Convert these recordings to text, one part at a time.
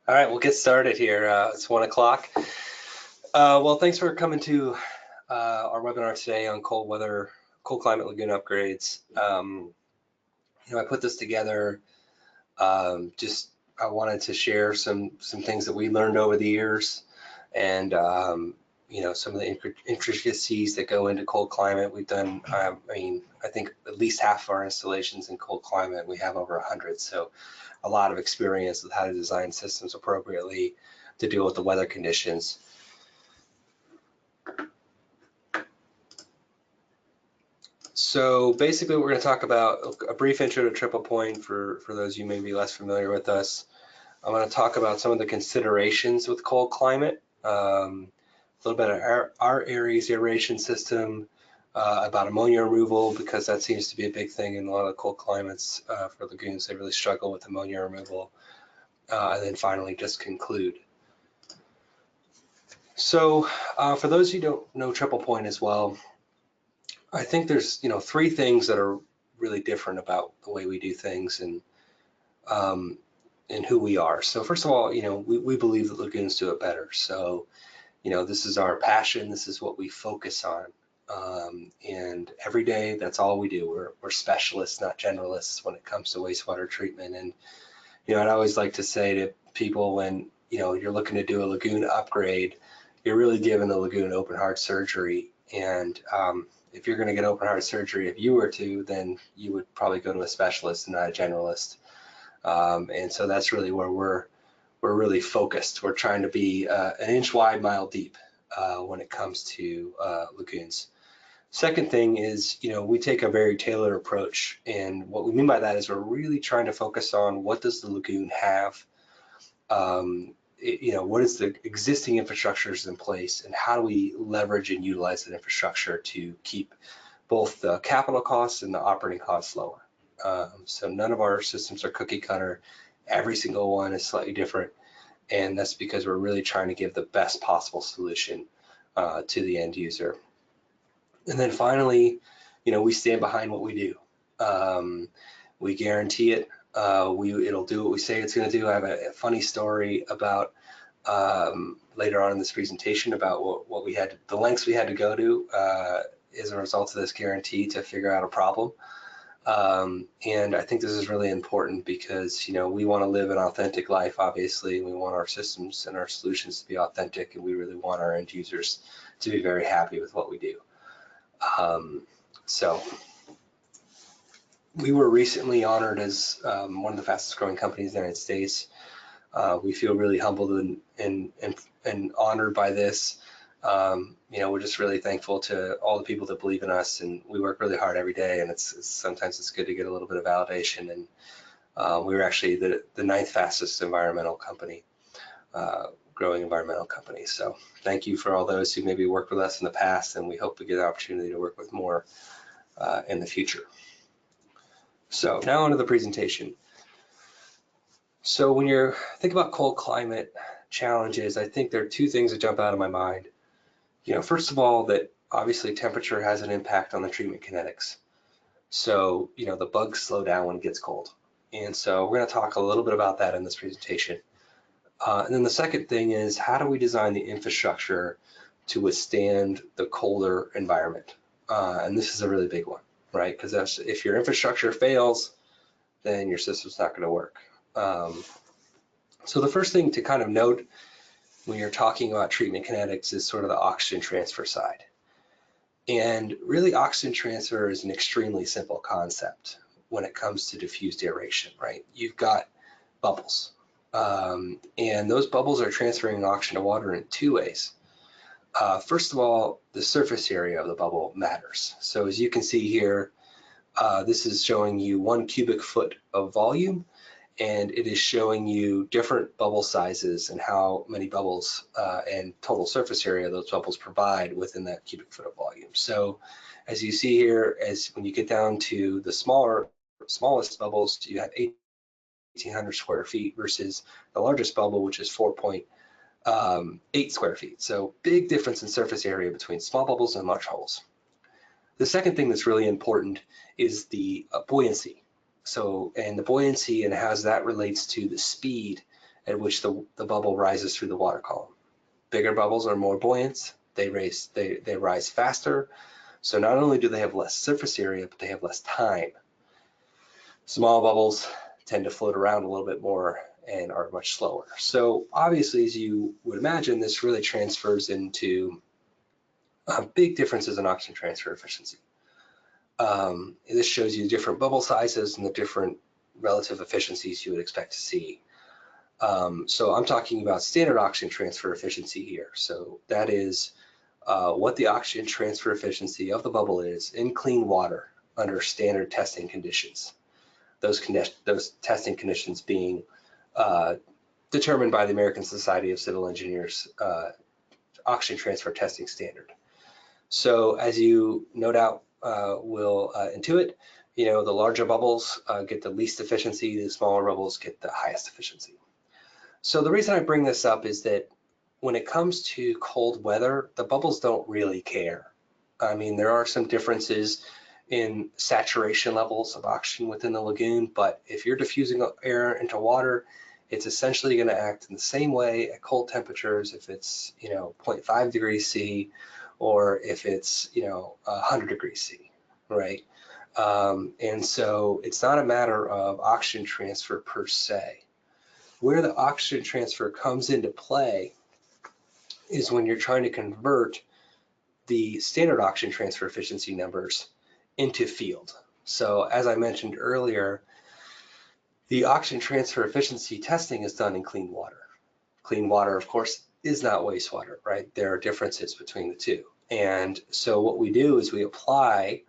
All right, we'll get started here. It's 1 o'clock. Well, thanks for coming to our webinar today on cold climate lagoon upgrades. I put this together. I wanted to share some things that we learned over the years, and some of the intricacies that go into cold climate. We've done, I think at least half of our installations in cold climate. We have over 100, so a lot of experience with how to design systems appropriately to deal with the weather conditions. So basically, we're going to talk about a brief intro to Triplepoint for those of you may be less familiar with us. I'm going to talk about some of the considerations with cold climate, a little bit of our Aries aeration system, about ammonia removal, because that seems to be a big thing in a lot of cold climates for lagoons. They really struggle with ammonia removal, and then finally just conclude. So for those who don't know Triplepoint as well, I think there's three things that are really different about the way we do things and who we are. So first of all, we believe that lagoons do it better. So this is our passion. This is what we focus on. And every day, that's all we do. We're specialists, not generalists, when it comes to wastewater treatment. And I'd always like to say to people, when you're looking to do a lagoon upgrade, you're really giving the lagoon open heart surgery. And if you're going to get open heart surgery, if you were to, then you would probably go to a specialist and not a generalist. And so that's really where we're really focused. We're trying to be an inch wide, mile deep when it comes to lagoons. Second thing is, we take a very tailored approach, and what we mean by that is we're really trying to focus on what does the lagoon have, what is the existing infrastructures in place, and how do we leverage and utilize that infrastructure to keep both the capital costs and the operating costs lower. So none of our systems are cookie cutter. Every single one is slightly different, and that's because we're really trying to give the best possible solution to the end user. And then finally, we stand behind what we do. We guarantee it. It'll do what we say it's going to do. I have a funny story about later on in this presentation about the lengths we had to go to as a result of this guarantee to figure out a problem. And I think this is really important because, we want to live an authentic life, obviously. We want our systems and our solutions to be authentic, and we really want our end users to be very happy with what we do. So we were recently honored as one of the fastest growing companies in the United States. We feel really humbled and honored by this. We're just really thankful to all the people that believe in us, and we work really hard every day, and sometimes it's good to get a little bit of validation. And we were actually the 9th fastest environmental company, growing environmental company. So thank you for all those who maybe worked with us in the past, and we hope we get an opportunity to work with more in the future. So now onto the presentation. So when you think about cold climate challenges, I think there are two things that jump out of my mind. First of all, that obviously temperature has an impact on the treatment kinetics. So, the bugs slow down when it gets cold. And so we're going to talk a little bit about that in this presentation. And then the second thing is, how do we design the infrastructure to withstand the colder environment? And this is a really big one, right? Because if your infrastructure fails, then your system's not going to work. So the first thing to kind of note when you're talking about treatment kinetics is sort of the oxygen transfer side. And really, oxygen transfer is an extremely simple concept when it comes to diffused aeration, right? You've got bubbles, and those bubbles are transferring oxygen to water in two ways. First of all, the surface area of the bubble matters. So as you can see here, this is showing you 1 cubic foot of volume, and it is showing you different bubble sizes and how many bubbles and total surface area those bubbles provide within that cubic foot of volume. So as you see here, when you get down to the smallest bubbles, you have 1,800 square feet versus the largest bubble, which is 4.8 square feet. So big difference in surface area between small bubbles and large holes. The second thing that's really important is the buoyancy. So, and the buoyancy and how that relates to the speed at which the bubble rises through the water column. Bigger bubbles are more buoyant, they rise faster, so not only do they have less surface area, but they have less time. Small bubbles tend to float around a little bit more and are much slower. So obviously, as you would imagine, this really transfers into big differences in oxygen transfer efficiency. This shows you different bubble sizes and the different relative efficiencies you would expect to see. So I'm talking about standard oxygen transfer efficiency here. So that is what the oxygen transfer efficiency of the bubble is in clean water under standard testing conditions. Those testing conditions being determined by the American Society of Civil Engineers oxygen transfer testing standard. So as you no doubt will intuit, the larger bubbles get the least efficiency, the smaller bubbles get the highest efficiency. So the reason I bring this up is that when it comes to cold weather, the bubbles don't really care. I mean, there are some differences in saturation levels of oxygen within the lagoon, but if you're diffusing air into water, it's essentially going to act in the same way at cold temperatures if it's 0.5 degrees C or if it's 100 degrees C, right? And so it's not a matter of oxygen transfer per se. Where the oxygen transfer comes into play is when you're trying to convert the standard oxygen transfer efficiency numbers into field. So as I mentioned earlier, the oxygen transfer efficiency testing is done in clean water. Clean water, of course, is not wastewater, right? There are differences between the two. And so what we do is we apply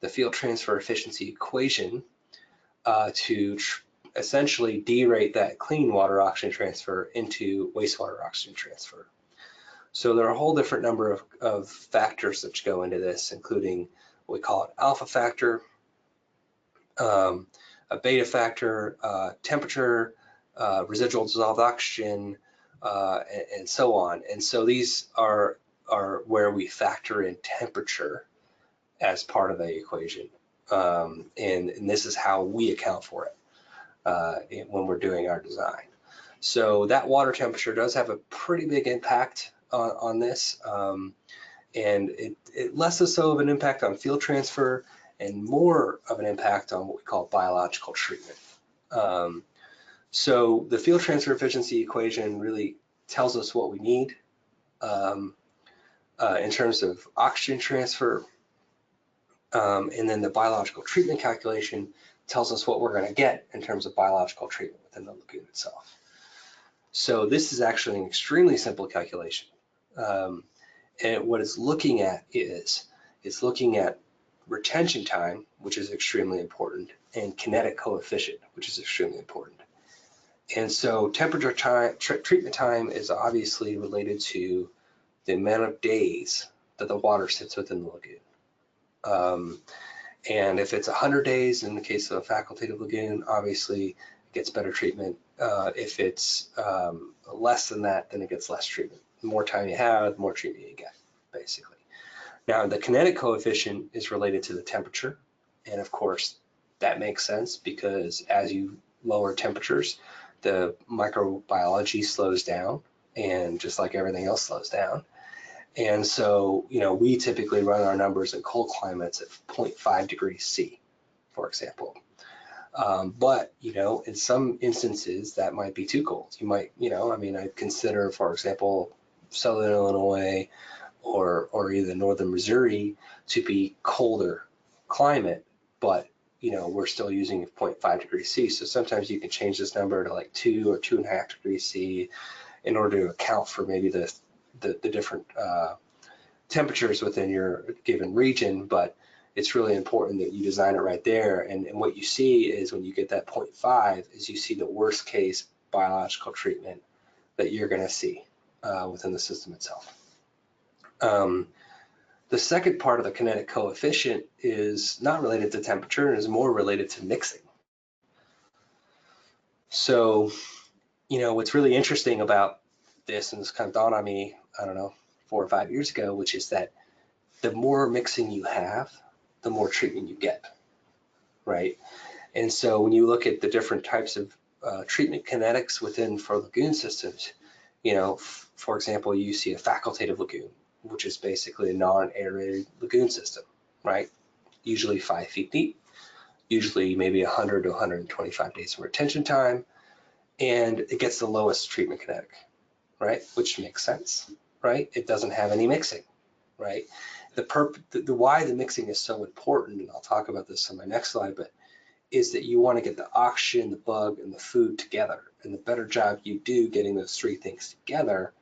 the field transfer efficiency equation to essentially derate that clean water oxygen transfer into wastewater oxygen transfer. So there are a whole different number of factors that go into this, including what we call an alpha factor, a beta factor, temperature, residual dissolved oxygen, and so on. And so these are where we factor in temperature as part of the equation. And this is how we account for it when we're doing our design. So that water temperature does have a pretty big impact on this, and it less so of an impact on field transfer and more of an impact on what we call biological treatment. So the field transfer efficiency equation really tells us what we need in terms of oxygen transfer, and then the biological treatment calculation tells us what we're going to get in terms of biological treatment within the lagoon itself. So this is actually an extremely simple calculation. And what it's looking at is, it's looking at retention time, which is extremely important, and kinetic coefficient, which is extremely important. And so temperature time, treatment time is obviously related to the amount of days that the water sits within the lagoon. And if it's 100 days, in the case of a facultative lagoon, obviously it gets better treatment. If it's less than that, then it gets less treatment. The more time you have, the more treatment you get, basically. Now, the kinetic coefficient is related to the temperature. And of course, that makes sense because as you lower temperatures, the microbiology slows down, and just like everything else slows down. And so, we typically run our numbers in cold climates at 0.5 degrees C, for example. But, in some instances that might be too cold. You might, I'd consider, for example, Southern Illinois or either Northern Missouri to be colder climate, but, we're still using 0.5 degrees C. So sometimes you can change this number to like 2 or 2.5 degrees C in order to account for maybe the different temperatures within your given region, but it's really important that you design it right there. And what you see is when you get that 0.5 is you see the worst case biological treatment that you're going to see within the system itself. The second part of the kinetic coefficient is not related to temperature and is more related to mixing. So, what's really interesting about this, and this kind of dawned on me, I don't know, 4 or 5 years ago, which is that the more mixing you have, the more treatment you get, right? And so when you look at the different types of treatment kinetics within for lagoon systems, you know, for example, you see a facultative lagoon, which is basically a non-aerated lagoon system, right? Usually 5 feet deep, usually maybe 100 to 125 days of retention time, and it gets the lowest treatment kinetic, right? Which makes sense, right? It doesn't have any mixing, right? The why the mixing is so important, and I'll talk about this on my next slide, but is that you want to get the oxygen, the bug, and the food together. And the better job you do getting those three things together,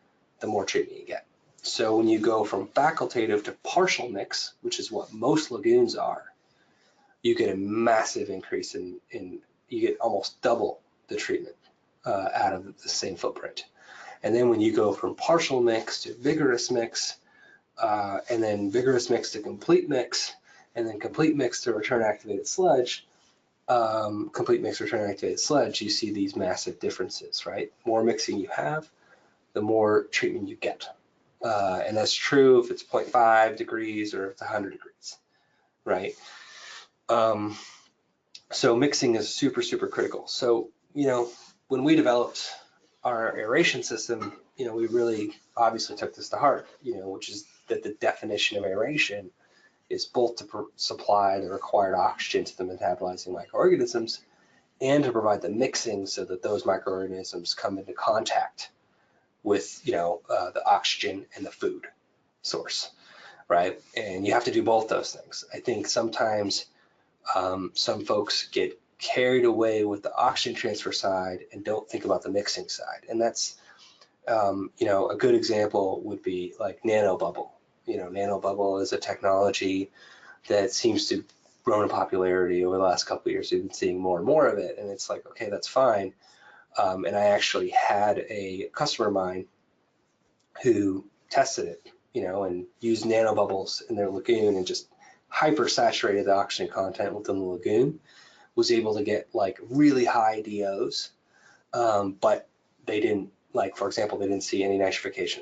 the more treatment you get. So when you go from facultative to partial mix, which is what most lagoons are, you get a massive increase in you get almost double the treatment out of the same footprint. And then when you go from partial mix to vigorous mix, and then vigorous mix to complete mix, and then complete mix to return activated sludge, you see these massive differences, right? More mixing you have, the more treatment you get. And that's true if it's 0.5 degrees or if it's 100 degrees, right? So mixing is super, super critical. So, you know, when we developed our aeration system, you know, we really obviously took this to heart, you know, which is that the definition of aeration is both to supply the required oxygen to the metabolizing microorganisms and to provide the mixing so that those microorganisms come into contact with, you know, the oxygen and the food source, right? And you have to do both those things. I think sometimes some folks get carried away with the oxygen transfer side and don't think about the mixing side. And that's, you know, a good example would be like nanobubble. You know, nanobubble is a technology that seems to grow in popularity over the last couple of years. We've been seeing more and more of it, and it's like, okay, that's fine. And I actually had a customer of mine who tested it, you know, and used nanobubbles in their lagoon and just hyper saturated the oxygen content within the lagoon, was able to get like really high DOs, but they didn't, like, for example, they didn't see any nitrification.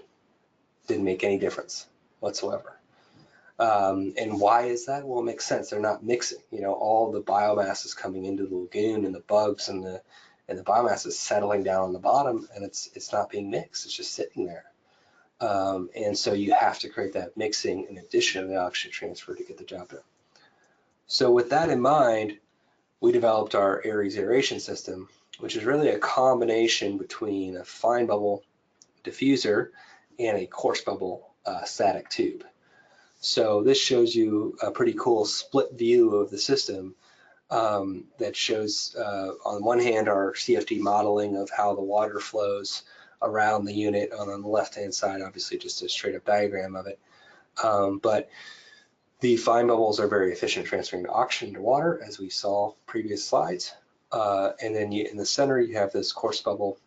Didn't make any difference whatsoever. And why is that? Well, it makes sense. They're not mixing. You know, all the biomass is coming into the lagoon, and the bugs and the biomass is settling down on the bottom, and it's not being mixed. It's just sitting there. And so you have to create that mixing in addition to the oxygen transfer to get the job done. So with that in mind, we developed our Aries aeration system, which is really a combination between a fine bubble diffuser and a coarse bubble static tube. So this shows you a pretty cool split view of the system that shows on one hand our CFD modeling of how the water flows around the unit, on the left-hand side, obviously just a straight up diagram of it. But the fine bubbles are very efficient transferring the oxygen to water, as we saw previous slides. And then in the center, you have this coarse bubble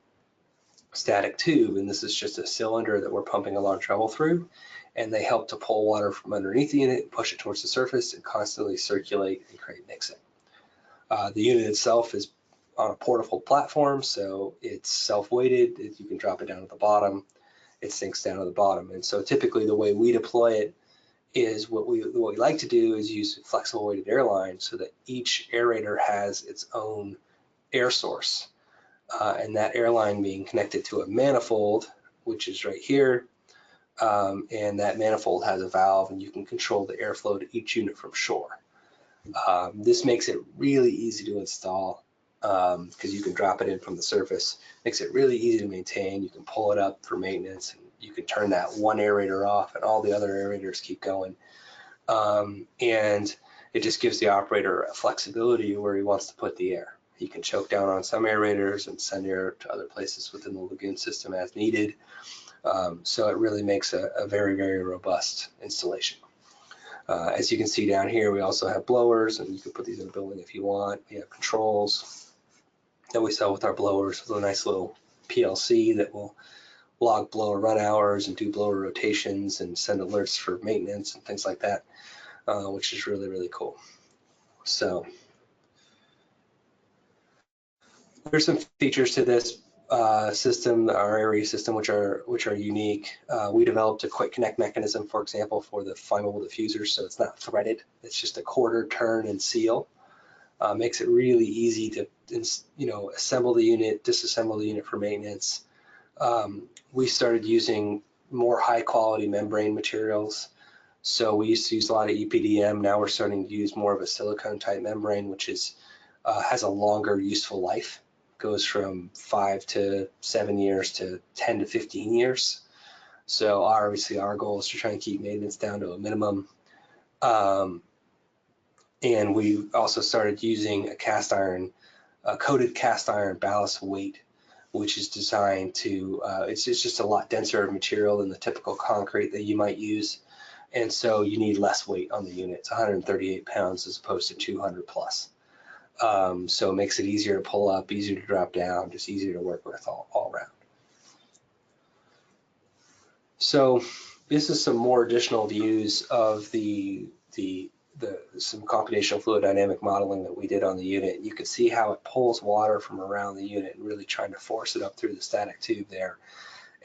static tube, and this is just a cylinder that we're pumping a large treble through, and they help to pull water from underneath the unit, push it towards the surface, and constantly circulate and create mixing. The unit itself is on a portable platform, so it's self-weighted. You can drop it down at the bottom. It sinks down to the bottom. And so typically the way we deploy it is what we like to do is use flexible weighted air lines so that each aerator has its own air source. And that airline being connected to a manifold, which is right here. And that manifold has a valve, and you can control the airflow to each unit from shore. This makes it really easy to install because you can drop it in from the surface. Makes it really easy to maintain. You can pull it up for maintenance, and you can turn that one aerator off, and all the other aerators keep going. And it just gives the operator a flexibility where he wants to put the air. He can choke down on some aerators and send air to other places within the lagoon system as needed. So it really makes a very, very robust installation. As you can see down here, we also have blowers, and you can put these in the building if you want. We have controls that we sell with our blowers with a nice little PLC that will log blower run hours and do blower rotations and send alerts for maintenance and things like that, which is really, really cool. So there's some features to this system, our area system, which are unique. We developed a quick connect mechanism, for example, for the fine bubble diffusers, so it's not threaded. It's just a quarter turn and seal. makes it really easy to, assemble the unit, disassemble the unit for maintenance. We started using more high quality membrane materials. So we used to use a lot of EPDM. Now we're starting to use more of a silicone type membrane, which is has a longer useful life. Goes from 5 to 7 years to 10 to 15 years. So obviously our goal is to try and keep maintenance down to a minimum. And we also started using a coated cast iron ballast weight, which is designed to, it's just a lot denser material than the typical concrete that you might use. And so you need less weight on the unit. It's 138 pounds as opposed to 200 plus. So it makes it easier to pull up, easier to drop down, just easier to work with all around. So this is some more additional views of some computational fluid dynamic modeling that we did on the unit. You can see how it pulls water from around the unit and really trying to force it up through the static tube there.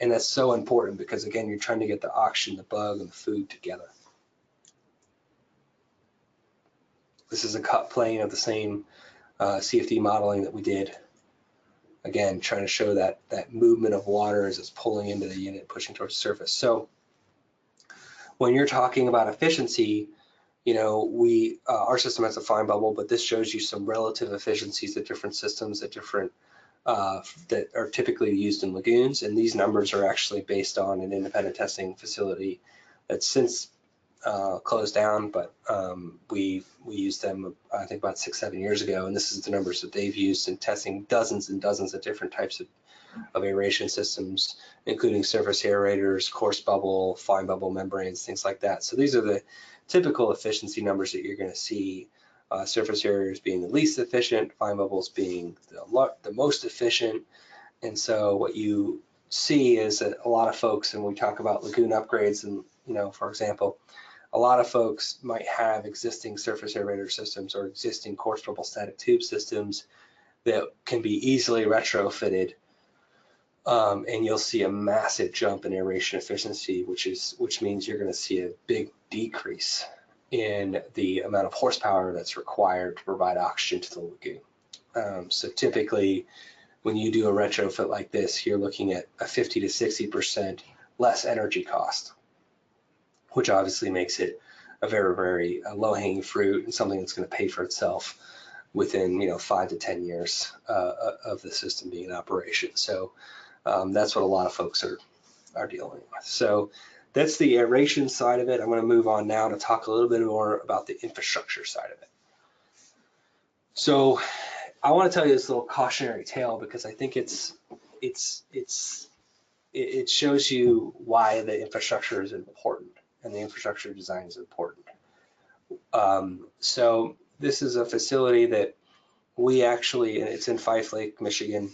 And that's so important because, again, you're trying to get the oxygen, the bug, and the food together. This is a cut plane of the same CFD modeling that we did. Again, trying to show that movement of water as it's pulling into the unit, pushing towards the surface. So when you're talking about efficiency, our system has a fine bubble, but this shows you some relative efficiencies of different systems at different that are typically used in lagoons. And these numbers are actually based on an independent testing facility that's since closed down, but we used them, I think, about 6-7 years ago. And this is the numbers that they've used in testing dozens and dozens of different types of aeration systems, including surface aerators, coarse bubble, fine bubble membranes, things like that. So these are the typical efficiency numbers that you're going to see. Surface aerators being the least efficient, fine bubbles being the most efficient. And so what you see is that a lot of folks, and we talk about lagoon upgrades, and for example, a lot of folks might have existing surface aerator systems or existing coarse bubble static tube systems that can be easily retrofitted, and you'll see a massive jump in aeration efficiency, which means you're going to see a big decrease in the amount of horsepower that's required to provide oxygen to the lagoon. So typically, when you do a retrofit like this, you're looking at a 50 to 60% less energy cost, which obviously makes it a very, very low-hanging fruit and something that's going to pay for itself within 5 to 10 years of the system being in operation. So that's what a lot of folks are dealing with. So that's the aeration side of it. I'm going to move on now to talk a little bit more about the infrastructure side of it. So I want to tell you this little cautionary tale because I think it shows you why the infrastructure is important and the infrastructure design is important. So this is a facility that we actually, and it's in Fife Lake, Michigan.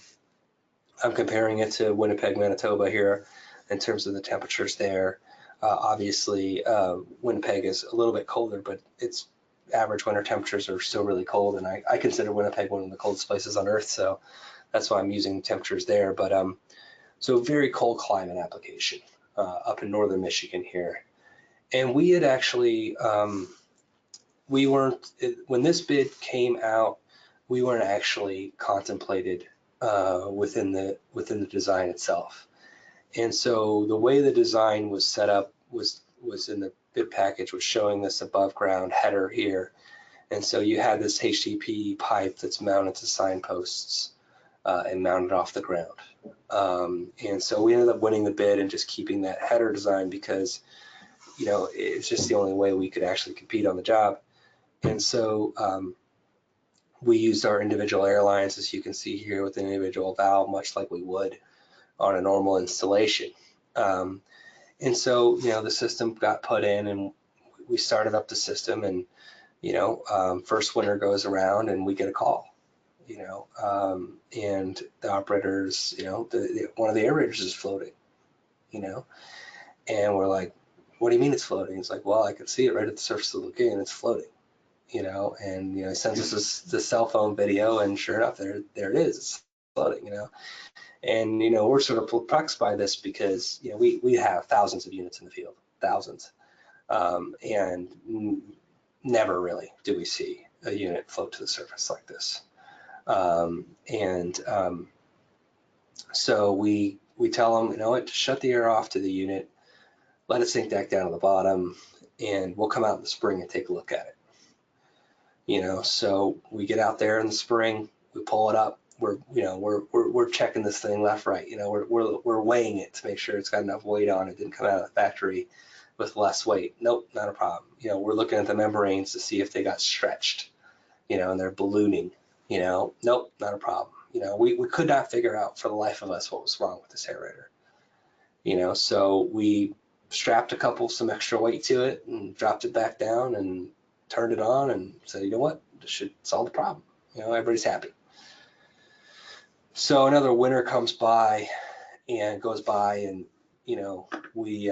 I'm comparing it to Winnipeg, Manitoba here in terms of the temperatures there. Obviously, Winnipeg is a little bit colder, but its average winter temperatures are still really cold, and I consider Winnipeg one of the coldest places on Earth, so that's why I'm using temperatures there. But so very cold climate application up in northern Michigan here. And we had actually, when this bid came out, we weren't actually contemplated within the design itself. And so the way the design was set up was in the bid package, was showing this above ground header here. And so you had this HDPE pipe that's mounted to signposts and mounted off the ground. And so we ended up winning the bid and just keeping that header design because, it's just the only way we could actually compete on the job. And so we used our individual airlines, as you can see here, with an individual valve, much like we would on a normal installation. And so, the system got put in and we started up the system, and, first winter goes around and we get a call, and the operators, one of the aerators is floating, and we're like, what do you mean it's floating? It's like, well, I can see it right at the surface of the lagoon, it's floating, and, he sends us the cell phone video, and sure enough, there it is, it's floating, And, we're sort of perplexed by this because, we have thousands of units in the field, thousands, and never really do we see a unit float to the surface like this. So we tell them, you know what, shut the air off to the unit, let it sink back down to the bottom, and we'll come out in the spring and take a look at it. You know, so we get out there in the spring, we pull it up, we're checking this thing left, right. You know, we're weighing it to make sure it's got enough weight on it, didn't come out of the factory with less weight. Nope, not a problem. You know, we're looking at the membranes to see if they got stretched, you know, and they're ballooning. You know, nope, not a problem. You know, we could not figure out for the life of us what was wrong with this aerator. You know, so we strapped some extra weight to it and dropped it back down and turned it on and said, you know what, this should solve the problem. You know, everybody's happy. So another winter comes by and goes by, and you know, we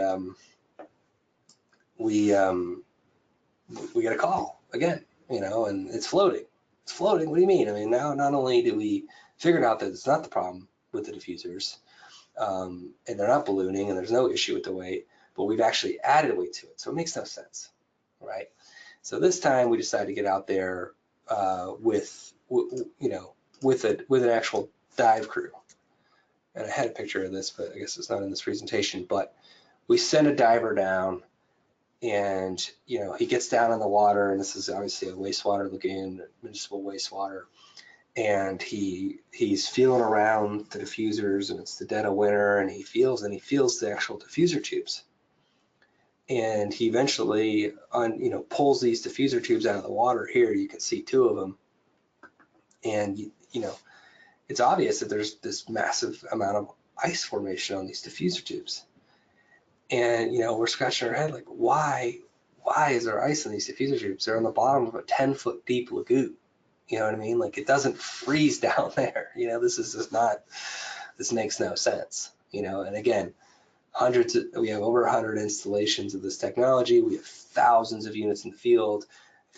get a call again, you know, and it's floating. It's floating. What do you mean? I mean, now not only do we figure out that it's not the problem with the diffusers, and they're not ballooning, and there's no issue with the weight, but we've actually added weight to it, so it makes no sense, right? So this time we decided to get out there with an actual dive crew, and I had a picture of this, but I guess it's not in this presentation. But we send a diver down, and you know, he gets down in the water, and this is obviously a wastewater lagoon, municipal wastewater, and he's feeling around the diffusers, and it's the dead of winter, and he feels the actual diffuser tubes, and he eventually pulls these diffuser tubes out of the water. Here you can see two of them, and you know, it's obvious that there's this massive amount of ice formation on these diffuser tubes. And, you know, we're scratching our head like, why is there ice in these diffuser tubes? They're on the bottom of a 10-foot deep lagoon. You know what I mean? Like, it doesn't freeze down there. You know, this makes no sense. You know, and again, we have over 100 installations of this technology. We have thousands of units in the field,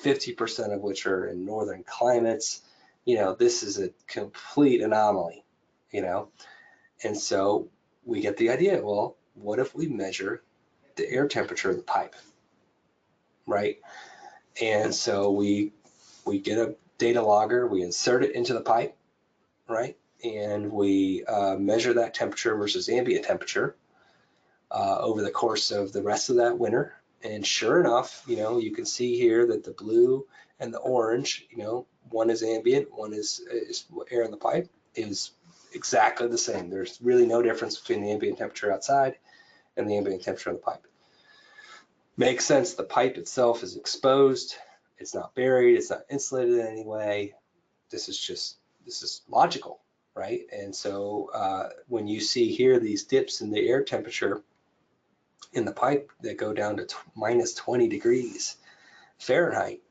50% of which are in northern climates. You know, this is a complete anomaly, you know? And so we get the idea, well, what if we measure the air temperature of the pipe, right? And so we get a data logger, we insert it into the pipe, right? And we measure that temperature versus ambient temperature over the course of the rest of that winter. And sure enough, you know, you can see here that the blue and the orange, you know, one is ambient, one is air in the pipe, is exactly the same. There's really no difference between the ambient temperature outside and the ambient temperature in the pipe. Makes sense. The pipe itself is exposed. It's not buried. It's not insulated in any way. This is logical, right? And so when you see here these dips in the air temperature in the pipe that go down to minus 20 degrees Fahrenheit,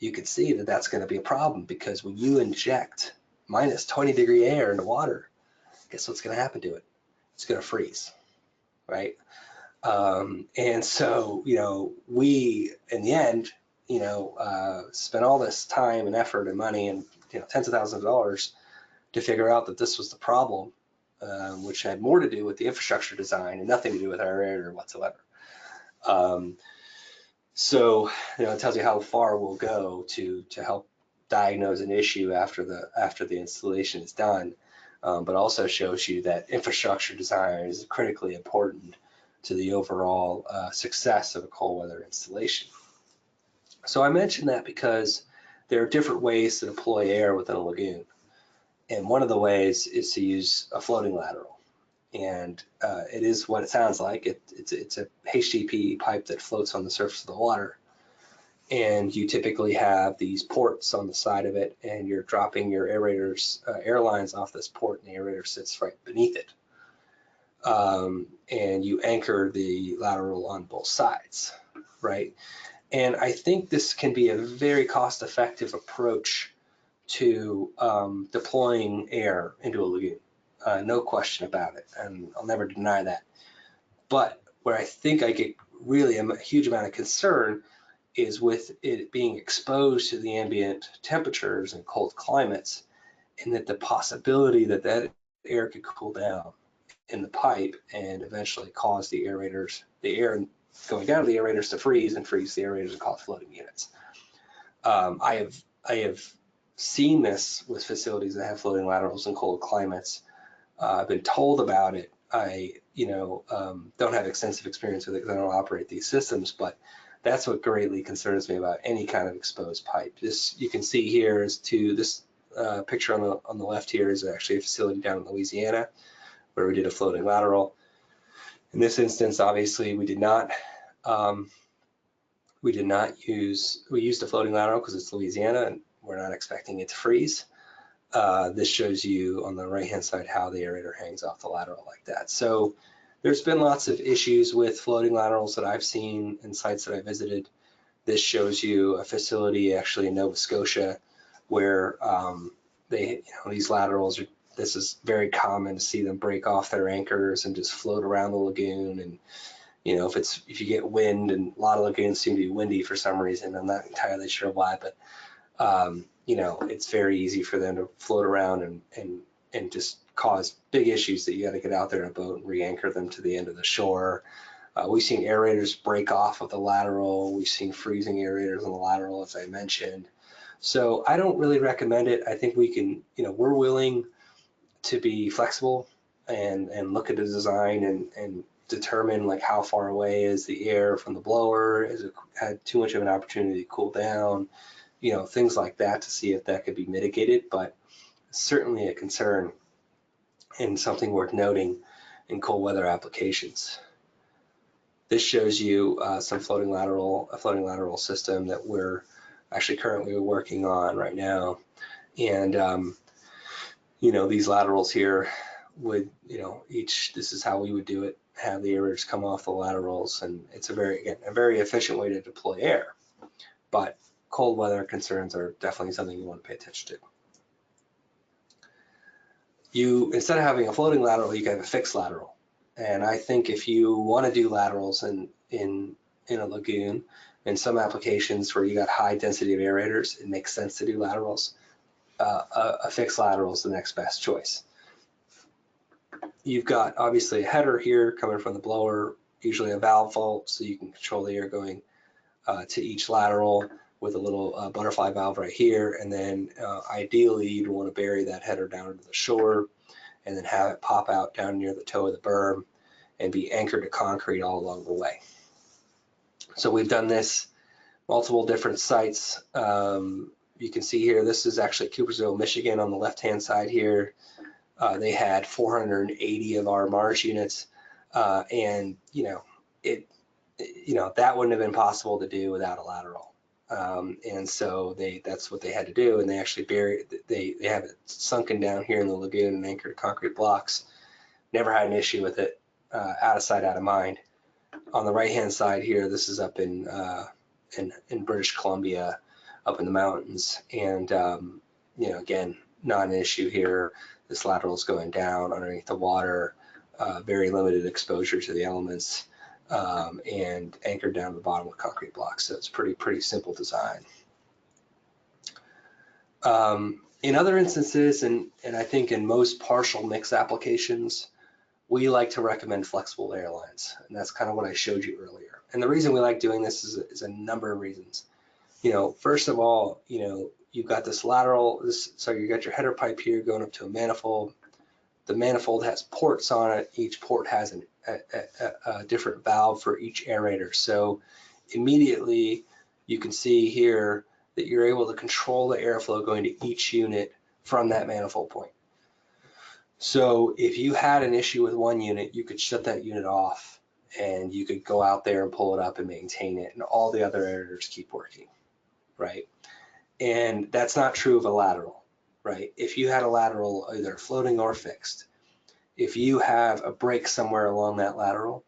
you can see that that's going to be a problem, because when you inject minus 20-degree air into water, guess what's going to happen to it? It's going to freeze, right? And so, you know, we, in the end, you know, spent all this time and effort and money and, you know, tens of thousands of dollars to figure out that this was the problem, which had more to do with the infrastructure design and nothing to do with our aerator whatsoever. So, you know, it tells you how far we'll go to help diagnose an issue after the installation is done, but also shows you that infrastructure design is critically important to the overall success of a cold weather installation. So I mentioned that because there are different ways to deploy air within a lagoon, and one of the ways is to use a floating lateral. And it is what it sounds like. It's a HDPE pipe that floats on the surface of the water. And you typically have these ports on the side of it, and you're dropping your aerator's air lines off this port, and the aerator sits right beneath it. And you anchor the lateral on both sides, right? And I think this can be a very cost-effective approach to deploying air into a lagoon. No question about it, and I'll never deny that. But where I think I get really a huge amount of concern is with it being exposed to the ambient temperatures and cold climates, and that the possibility that that air could cool down in the pipe and eventually cause the air going down to the aerators to freeze, and freeze the aerators and cause floating units. I have have seen this with facilities that have floating laterals in cold climates. I've been told about it. I, don't have extensive experience with it because I don't operate these systems, but that's what greatly concerns me about any kind of exposed pipe. This, you can see here, is to this picture on the left here is actually a facility down in Louisiana where we did a floating lateral. In this instance, obviously, we used a floating lateral because it's Louisiana and we're not expecting it to freeze. This shows you on the right-hand side how the aerator hangs off the lateral like that. So there's been lots of issues with floating laterals that I've seen in sites that I visited. This shows you a facility actually in Nova Scotia where these laterals are, this is very common to see them break off their anchors and just float around the lagoon. And if you get wind, and a lot of lagoons seem to be windy for some reason, I'm not entirely sure why, but it's very easy for them to float around and just cause big issues that you got to get out there in a boat and re-anchor them to the end of the shore. We've seen aerators break off of the lateral. We've seen freezing aerators on the lateral, as I mentioned. So I don't really recommend it. I think we can, we're willing to be flexible and look at the design and determine like how far away is the air from the blower, has it had too much of an opportunity to cool down, things like that, to see if that could be mitigated. But certainly a concern and something worth noting in cold weather applications. This shows you a floating lateral system that we're actually currently working on right now. And these laterals here would, this is how we would do it, have the aerators come off the laterals, and it's a very efficient way to deploy air. But cold weather concerns are definitely something you want to pay attention to. Instead of having a floating lateral, you can have a fixed lateral. And I think if you want to do laterals in a lagoon, in some applications where you got high density of aerators, it makes sense to do laterals. A fixed lateral is the next best choice. You've got obviously a header here coming from the blower, usually a valve fault, so you can control the air going to each lateral with a little butterfly valve right here. And then ideally you'd want to bury that header down into the shore and then have it pop out down near the toe of the berm and be anchored to concrete all along the way. So we've done this multiple different sites. You can see here, this is actually Coopersville, Michigan on the left-hand side here. They had 480 of our Mars units, and that wouldn't have been possible to do without a lateral. And so that's what they had to do, and they actually they have it sunken down here in the lagoon and anchored concrete blocks. Never had an issue with it, out of sight, out of mind. On the right-hand side here, this is up in British Columbia, up in the mountains, and again, not an issue here. This lateral is going down underneath the water, very limited exposure to the elements, and anchored down to the bottom of the concrete blocks. So it's pretty simple design. In other instances, and I think in most partial mix applications, we like to recommend flexible airlines, and that's kind of what I showed you earlier. And the reason we like doing this is a number of reasons. First of all, you've got this lateral, so you got your header pipe here going up to a manifold. The manifold has ports on it. Each port has a different valve for each aerator. So immediately you can see here that you're able to control the airflow going to each unit from that manifold point. So if you had an issue with one unit, you could shut that unit off and you could go out there and pull it up and maintain it, and all the other aerators keep working, right? And that's not true of a lateral, right? If you had a lateral, either floating or fixed, if you have a break somewhere along that lateral,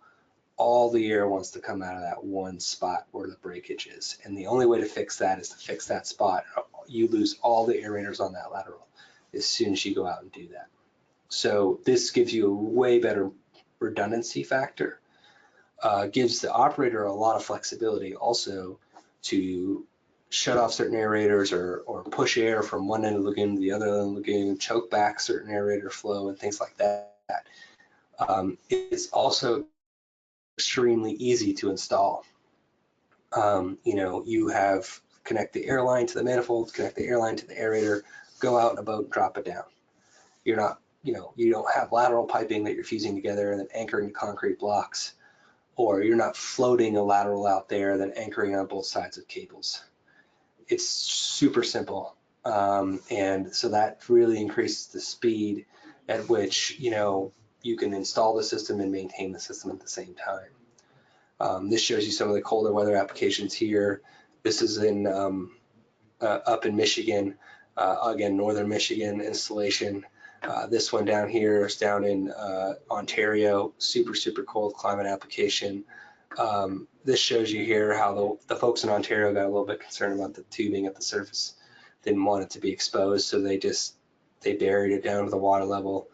all the air wants to come out of that one spot where the breakage is. And the only way to fix that is to fix that spot. You lose all the aerators on that lateral as soon as you go out and do that. So this gives you a way better redundancy factor, gives the operator a lot of flexibility also to shut off certain aerators or push air from one end of the lagoon to the other end of the lagoon, choke back certain aerator flow and things like that. It's also extremely easy to install. You have connect the air line to the manifold, connect the air line to the aerator, go out in a boat and drop it down. You're not, you don't have lateral piping that you're fusing together and then anchoring concrete blocks, or you're not floating a lateral out there then anchoring on both sides of cables. It's super simple. And so that really increases the speed at which, you can install the system and maintain the system at the same time. This shows you some of the colder weather applications here. This is in up in Michigan, again, northern Michigan installation. This one down here is down in Ontario, super, super cold climate application. This shows you here how the folks in Ontario got a little bit concerned about the tubing at the surface. Didn't want it to be exposed, so they buried it down to the water level,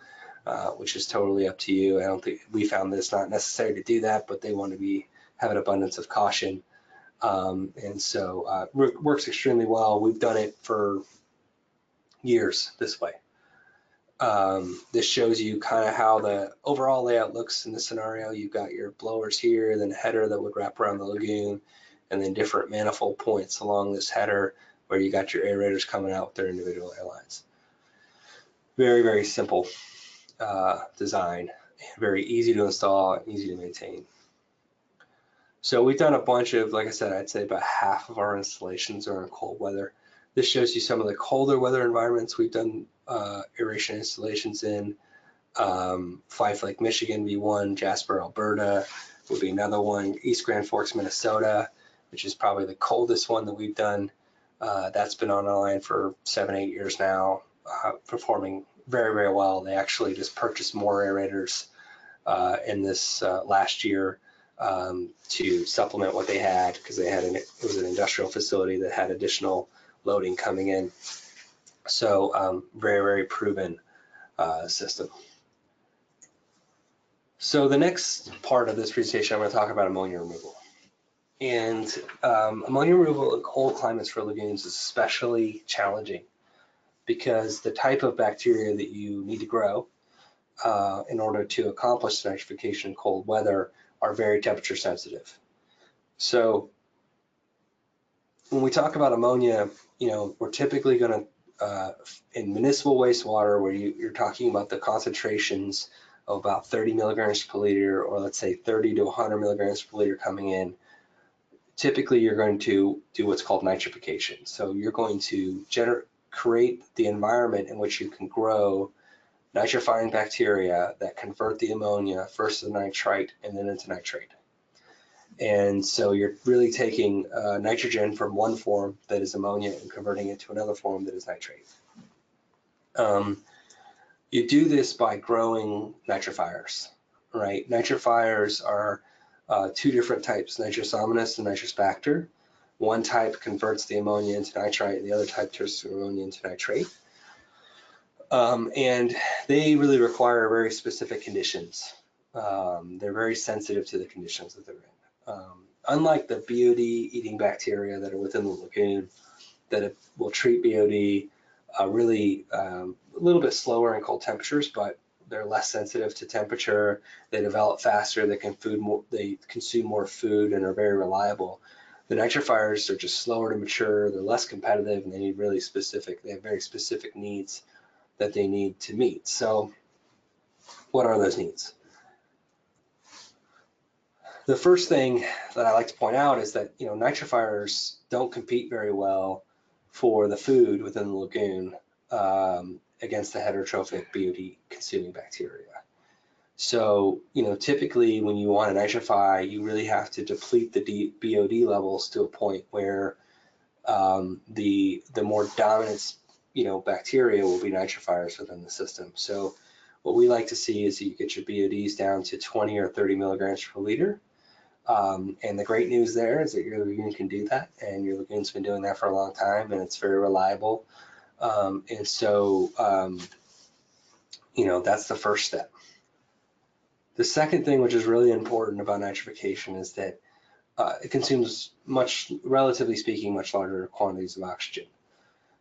which is totally up to you. I don't think we found that it's not necessary to do that, but they want to have an abundance of caution. And so works extremely well. We've done it for years this way. This shows you kind of how the overall layout looks in this scenario. You've got your blowers here, then a header that would wrap around the lagoon, and then different manifold points along this header where you got your aerators coming out with their individual airlines. Very, very simple design, very easy to install, easy to maintain. So we've done a bunch of, like I said, I'd say about half of our installations are in cold weather. This shows you some of the colder weather environments we've done aeration installations in. Five Lake, Michigan, V1, Jasper, Alberta would be another one. East Grand Forks, Minnesota, which is probably the coldest one that we've done. That's been online for 7-8 years now, performing very, very well. They actually just purchased more aerators in this last year to supplement what they had, because it was an industrial facility that had additional loading coming in. So very, very proven system. So the next part of this presentation, I'm going to talk about ammonia removal. And ammonia removal in cold climates for lagoons is especially challenging because the type of bacteria that you need to grow in order to accomplish nitrification in cold weather are very temperature sensitive. So when we talk about ammonia, we're typically going to, in municipal wastewater, where you're talking about the concentrations of about 30 milligrams per liter, or let's say 30 to 100 milligrams per liter coming in, typically you're going to do what's called nitrification. So you're going to create the environment in which you can grow nitrifying bacteria that convert the ammonia first to nitrite and then into nitrate. And so you're really taking nitrogen from one form that is ammonia and converting it to another form that is nitrate. You do this by growing nitrifiers, right? Nitrifiers are two different types, nitrous ominous and nitrous bacter. One type converts the ammonia into nitrite, and the other type turns the ammonia into nitrate. And they really require very specific conditions. They're very sensitive to the conditions that they're in. Unlike the BOD eating bacteria that are within the lagoon that will treat BOD really a little bit slower in cold temperatures, but they're less sensitive to temperature. They develop faster. They consume more food and are very reliable. The nitrifiers are just slower to mature. They're less competitive, and they have very specific needs that they need to meet. So what are those needs? The first thing that I like to point out is that nitrifiers don't compete very well for the food within the lagoon against the heterotrophic BOD consuming bacteria. So typically when you want to nitrify, you really have to deplete the BOD levels to a point where the more dominant bacteria will be nitrifiers within the system. So what we like to see is that you get your BODs down to 20 or 30 milligrams per liter. And the great news there is that your lagoon can do that, and your lagoon's been doing that for a long time, and it's very reliable. And so, that's the first step. The second thing, which is really important about nitrification, is that it consumes relatively speaking, much larger quantities of oxygen.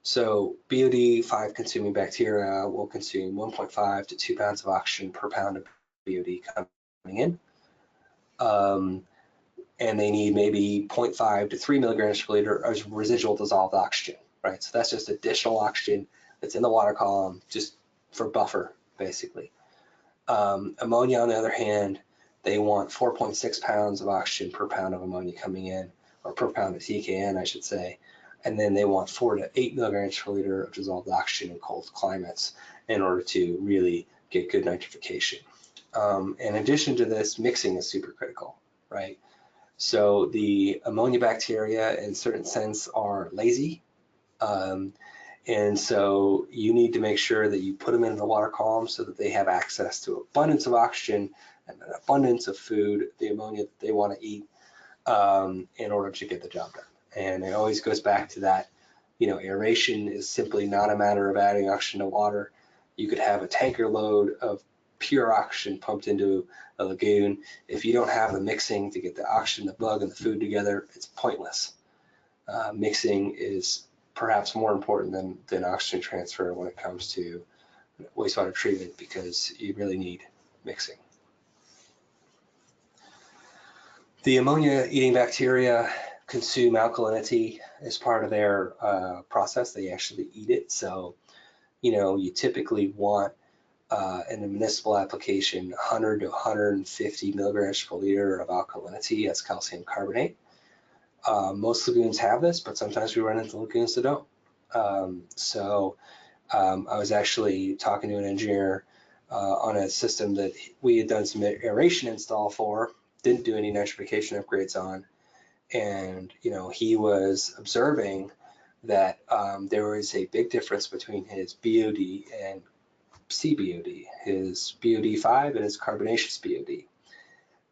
So BOD 5 consuming bacteria will consume 1.5 to 2 pounds of oxygen per pound of BOD coming in. and they need maybe 0.5 to 3 milligrams per liter of residual dissolved oxygen, right? So that's just additional oxygen that's in the water column just for buffer, basically. Ammonia, on the other hand, they want 4.6 pounds of oxygen per pound of ammonia coming in, or per pound of TKN, I should say. And then they want 4 to 8 milligrams per liter of dissolved oxygen in cold climates in order to really get good nitrification. In addition to this, mixing is super critical, right? So the ammonia bacteria, in a certain sense, are lazy. And so you need to make sure that you put them in the water column so that they have access to abundance of oxygen and an abundance of food, the ammonia that they want to eat, in order to get the job done. And it always goes back to that, aeration is simply not a matter of adding oxygen to water. You could have a tanker load of pure oxygen pumped into a lagoon. If you don't have the mixing to get the oxygen, the bug, and the food together, it's pointless. Mixing is perhaps more important than oxygen transfer when it comes to wastewater treatment, because you really need mixing. The ammonia-eating bacteria consume alkalinity as part of their process. They actually eat it. So, you typically want in a municipal application 100 to 150 milligrams per liter of alkalinity as calcium carbonate. Most lagoons have this, but sometimes we run into lagoons that don't. I was actually talking to an engineer on a system that we had done some aeration install for, didn't do any nitrification upgrades on, and he was observing that there was a big difference between his BOD and CBOD, his BOD5 and his carbonaceous BOD.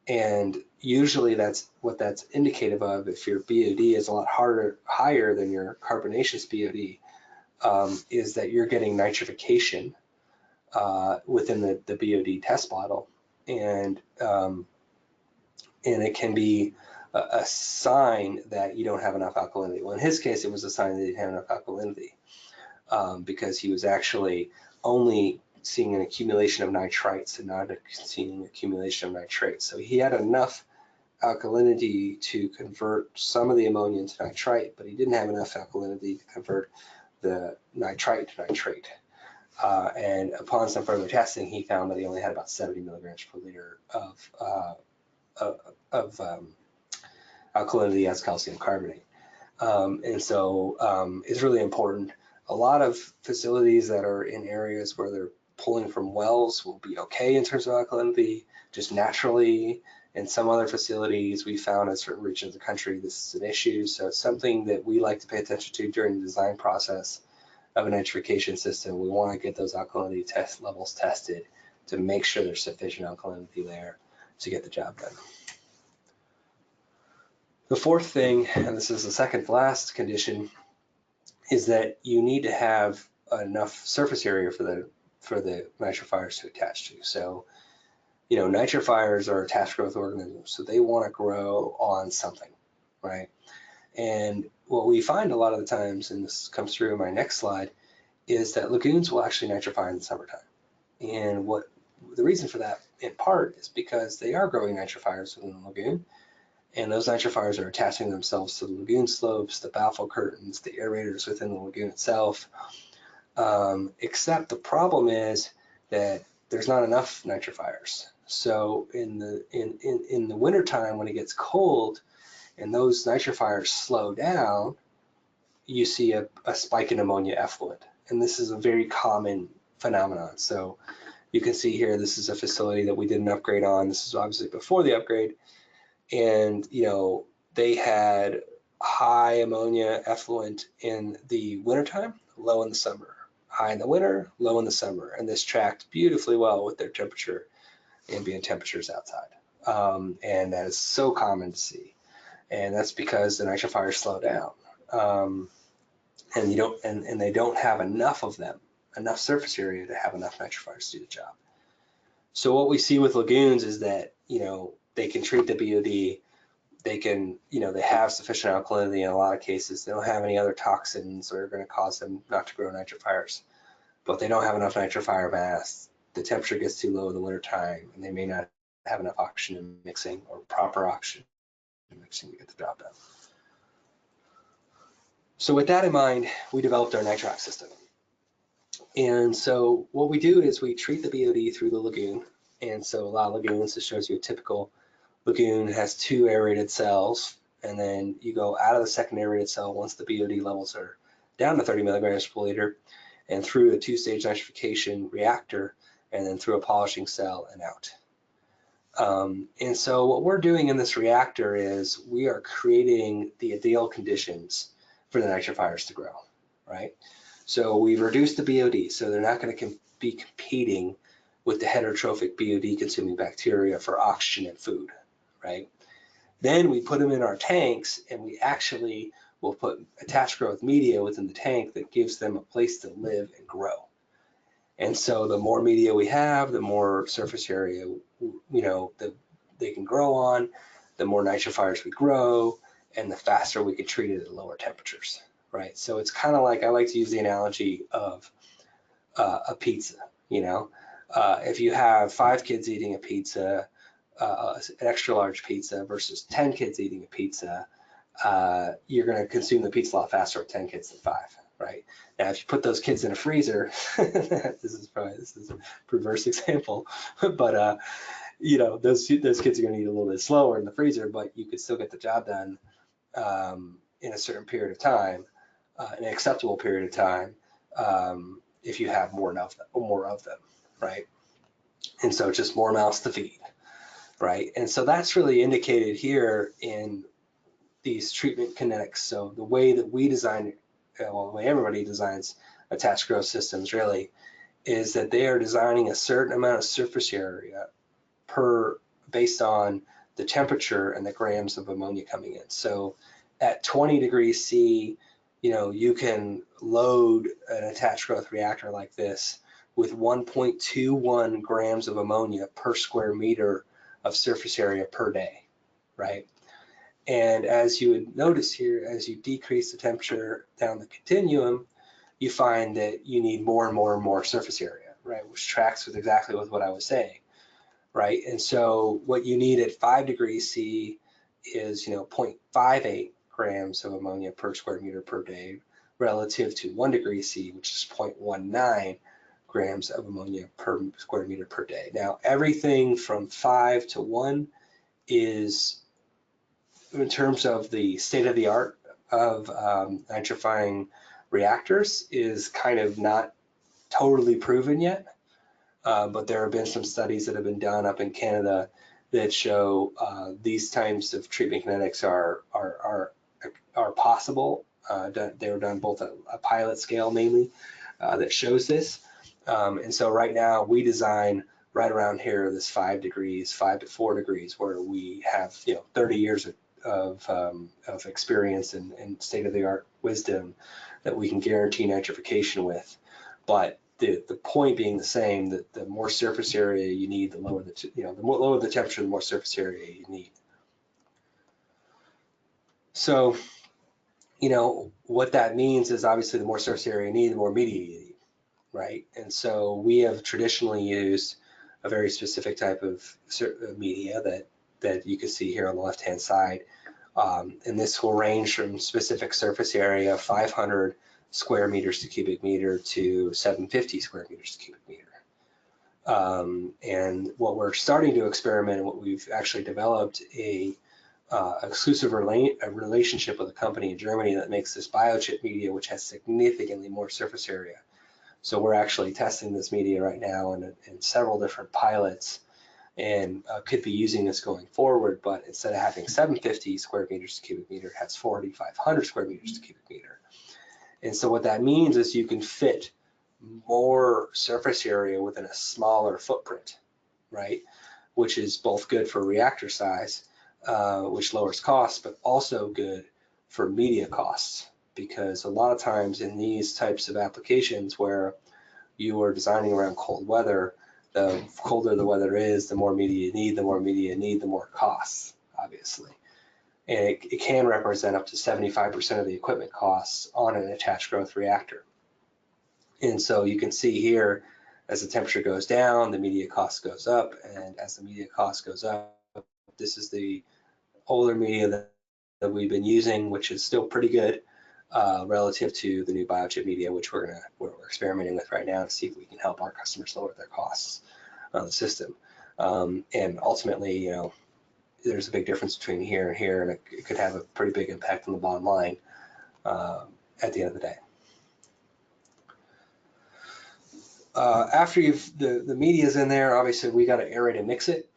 And usually that's what that's indicative of. If your BOD is a lot higher than your carbonaceous BOD, is that you're getting nitrification within the BOD test bottle, and it can be a sign that you don't have enough alkalinity. Well, in his case, it was a sign that he didn't have enough alkalinity, because he was actually only seeing an accumulation of nitrites and not seeing an accumulation of nitrates. So he had enough alkalinity to convert some of the ammonia into nitrite, but he didn't have enough alkalinity to convert the nitrite to nitrate. And upon some further testing, he found that he only had about 70 milligrams per liter of alkalinity as calcium carbonate. And so it's really important. A lot of facilities that are in areas where they're pulling from wells will be okay in terms of alkalinity, just naturally. In some other facilities, we found in certain regions of the country, this is an issue. So it's something that we like to pay attention to during the design process of a nitrification system. We want to get those alkalinity test levels tested to make sure there's sufficient alkalinity there to get the job done. The fourth thing, and this is the second to last condition, is that you need to have enough surface area for the nitrifiers to attach to. So, nitrifiers are attached growth organisms, so they want to grow on something, right? And what we find a lot of the times, and this comes through in my next slide, is that lagoons will actually nitrify in the summertime. And the reason for that, in part, is because they are growing nitrifiers within the lagoon, and those nitrifiers are attaching themselves to the lagoon slopes, the baffle curtains, the aerators within the lagoon itself. Except the problem is that there's not enough nitrifiers. So in the wintertime, when it gets cold and those nitrifiers slow down, you see a spike in ammonia effluent. And this is a very common phenomenon. So you can see here, this is a facility that we did an upgrade on. This is obviously before the upgrade. And, they had high ammonia effluent in the wintertime, low in the summer. High in the winter, low in the summer. And this tracked beautifully well with their temperature, ambient temperatures outside. And that is so common to see. And that's because the nitrifiers slow down. And they don't have enough of them, enough surface area to have enough nitrifiers to do the job. So what we see with lagoons is that, they can treat the BOD, they can, they have sufficient alkalinity in a lot of cases. They don't have any other toxins that are going to cause them not to grow nitrifiers, but they don't have enough nitrifier mass. The temperature gets too low in the wintertime, and they may not have enough oxygen mixing or proper oxygen mixing to get the job done. So with that in mind, we developed our Nitrox system. And so what we do is we treat the BOD through the lagoon. And so a lot of lagoons, this shows you a typical lagoon, has 2 aerated cells, and then you go out of the second aerated cell once the BOD levels are down to 30 milligrams per liter, and through a 2-stage nitrification reactor, and then through a polishing cell and out. And so what we're doing in this reactor is we are creating the ideal conditions for the nitrifiers to grow, right? So we've reduced the BOD, so they're not going to be competing with the heterotrophic BOD consuming bacteria for oxygen and food, right? Then we put them in our tanks, and we actually will put attached growth media within the tank that gives them a place to live and grow. And so the more media we have, the more surface area, that they can grow on, the more nitrifiers we grow, and the faster we can treat it at lower temperatures, right? So it's kind of like, I like to use the analogy of a pizza, if you have 5 kids eating a pizza, an extra large pizza versus 10 kids eating a pizza, you're going to consume the pizza a lot faster with 10 kids than 5, right? Now, if you put those kids in a freezer, this is a perverse example, but those kids are going to eat a little bit slower in the freezer, but you could still get the job done in a certain period of time, an acceptable period of time, if you have more of them, right? And so just more mouths to feed, right? And so that's really indicated here in these treatment kinetics. So the way that we design, the way everybody designs attached growth systems really, is that they are designing a certain amount of surface area based on the temperature and the grams of ammonia coming in. So at 20 degrees C, you can load an attached growth reactor like this with 1.21 grams of ammonia per square meter of surface area per day, right? And as you would notice here, as you decrease the temperature down the continuum, you find that you need more and more and more surface area, right? Which tracks with exactly with what I was saying, right? And so what you need at 5 degrees C is, 0.58 grams of ammonia per square meter per day relative to 1 degree C, which is 0.19 grams of ammonia per square meter per day. Now, everything from 5 to 1 is, in terms of the state of the art of nitrifying reactors, is kind of not totally proven yet. But there have been some studies that have been done up in Canada that show these types of treatment kinetics are possible. They were done both at a pilot scale mainly that shows this. And so right now we design right around here, this 5 to 4 degrees, where we have 30 years of experience and state-of-the-art wisdom that we can guarantee nitrification with. But the point being the same, that the more surface area you need, the lower lower the temperature, the more surface area you need. So, what that means is obviously the more surface area you need, the more media you need, right? And so we have traditionally used a very specific type of media that you can see here on the left-hand side. And this will range from specific surface area, 500 square meters to cubic meter to 750 square meters to cubic meter. And what we're starting to experiment, what we've actually developed a exclusive relationship with a company in Germany that makes this biochip media, which has significantly more surface area. So we're actually testing this media right now in several different pilots, and could be using this going forward, but instead of having 750 square meters to cubic meter, it has 4,500 square meters to cubic meter. And so what that means is you can fit more surface area within a smaller footprint, right? Which is both good for reactor size, which lowers costs, but also good for media costs, because a lot of times in these types of applications where you are designing around cold weather, the colder the weather is, the more media you need, the more media you need, the more costs, obviously. And it can represent up to 75% of the equipment costs on an attached growth reactor. And so you can see here, as the temperature goes down, the media cost goes up, and as the media cost goes up, this is the older media that we've been using, which is still pretty good relative to the new biochip media, which we're experimenting with right now to see if we can help our customers lower their costs on the system. And ultimately, you know, there's a big difference between here and here, and it could have a pretty big impact on the bottom line at the end of the day. After the media's in there, obviously we got to aerate and mix it.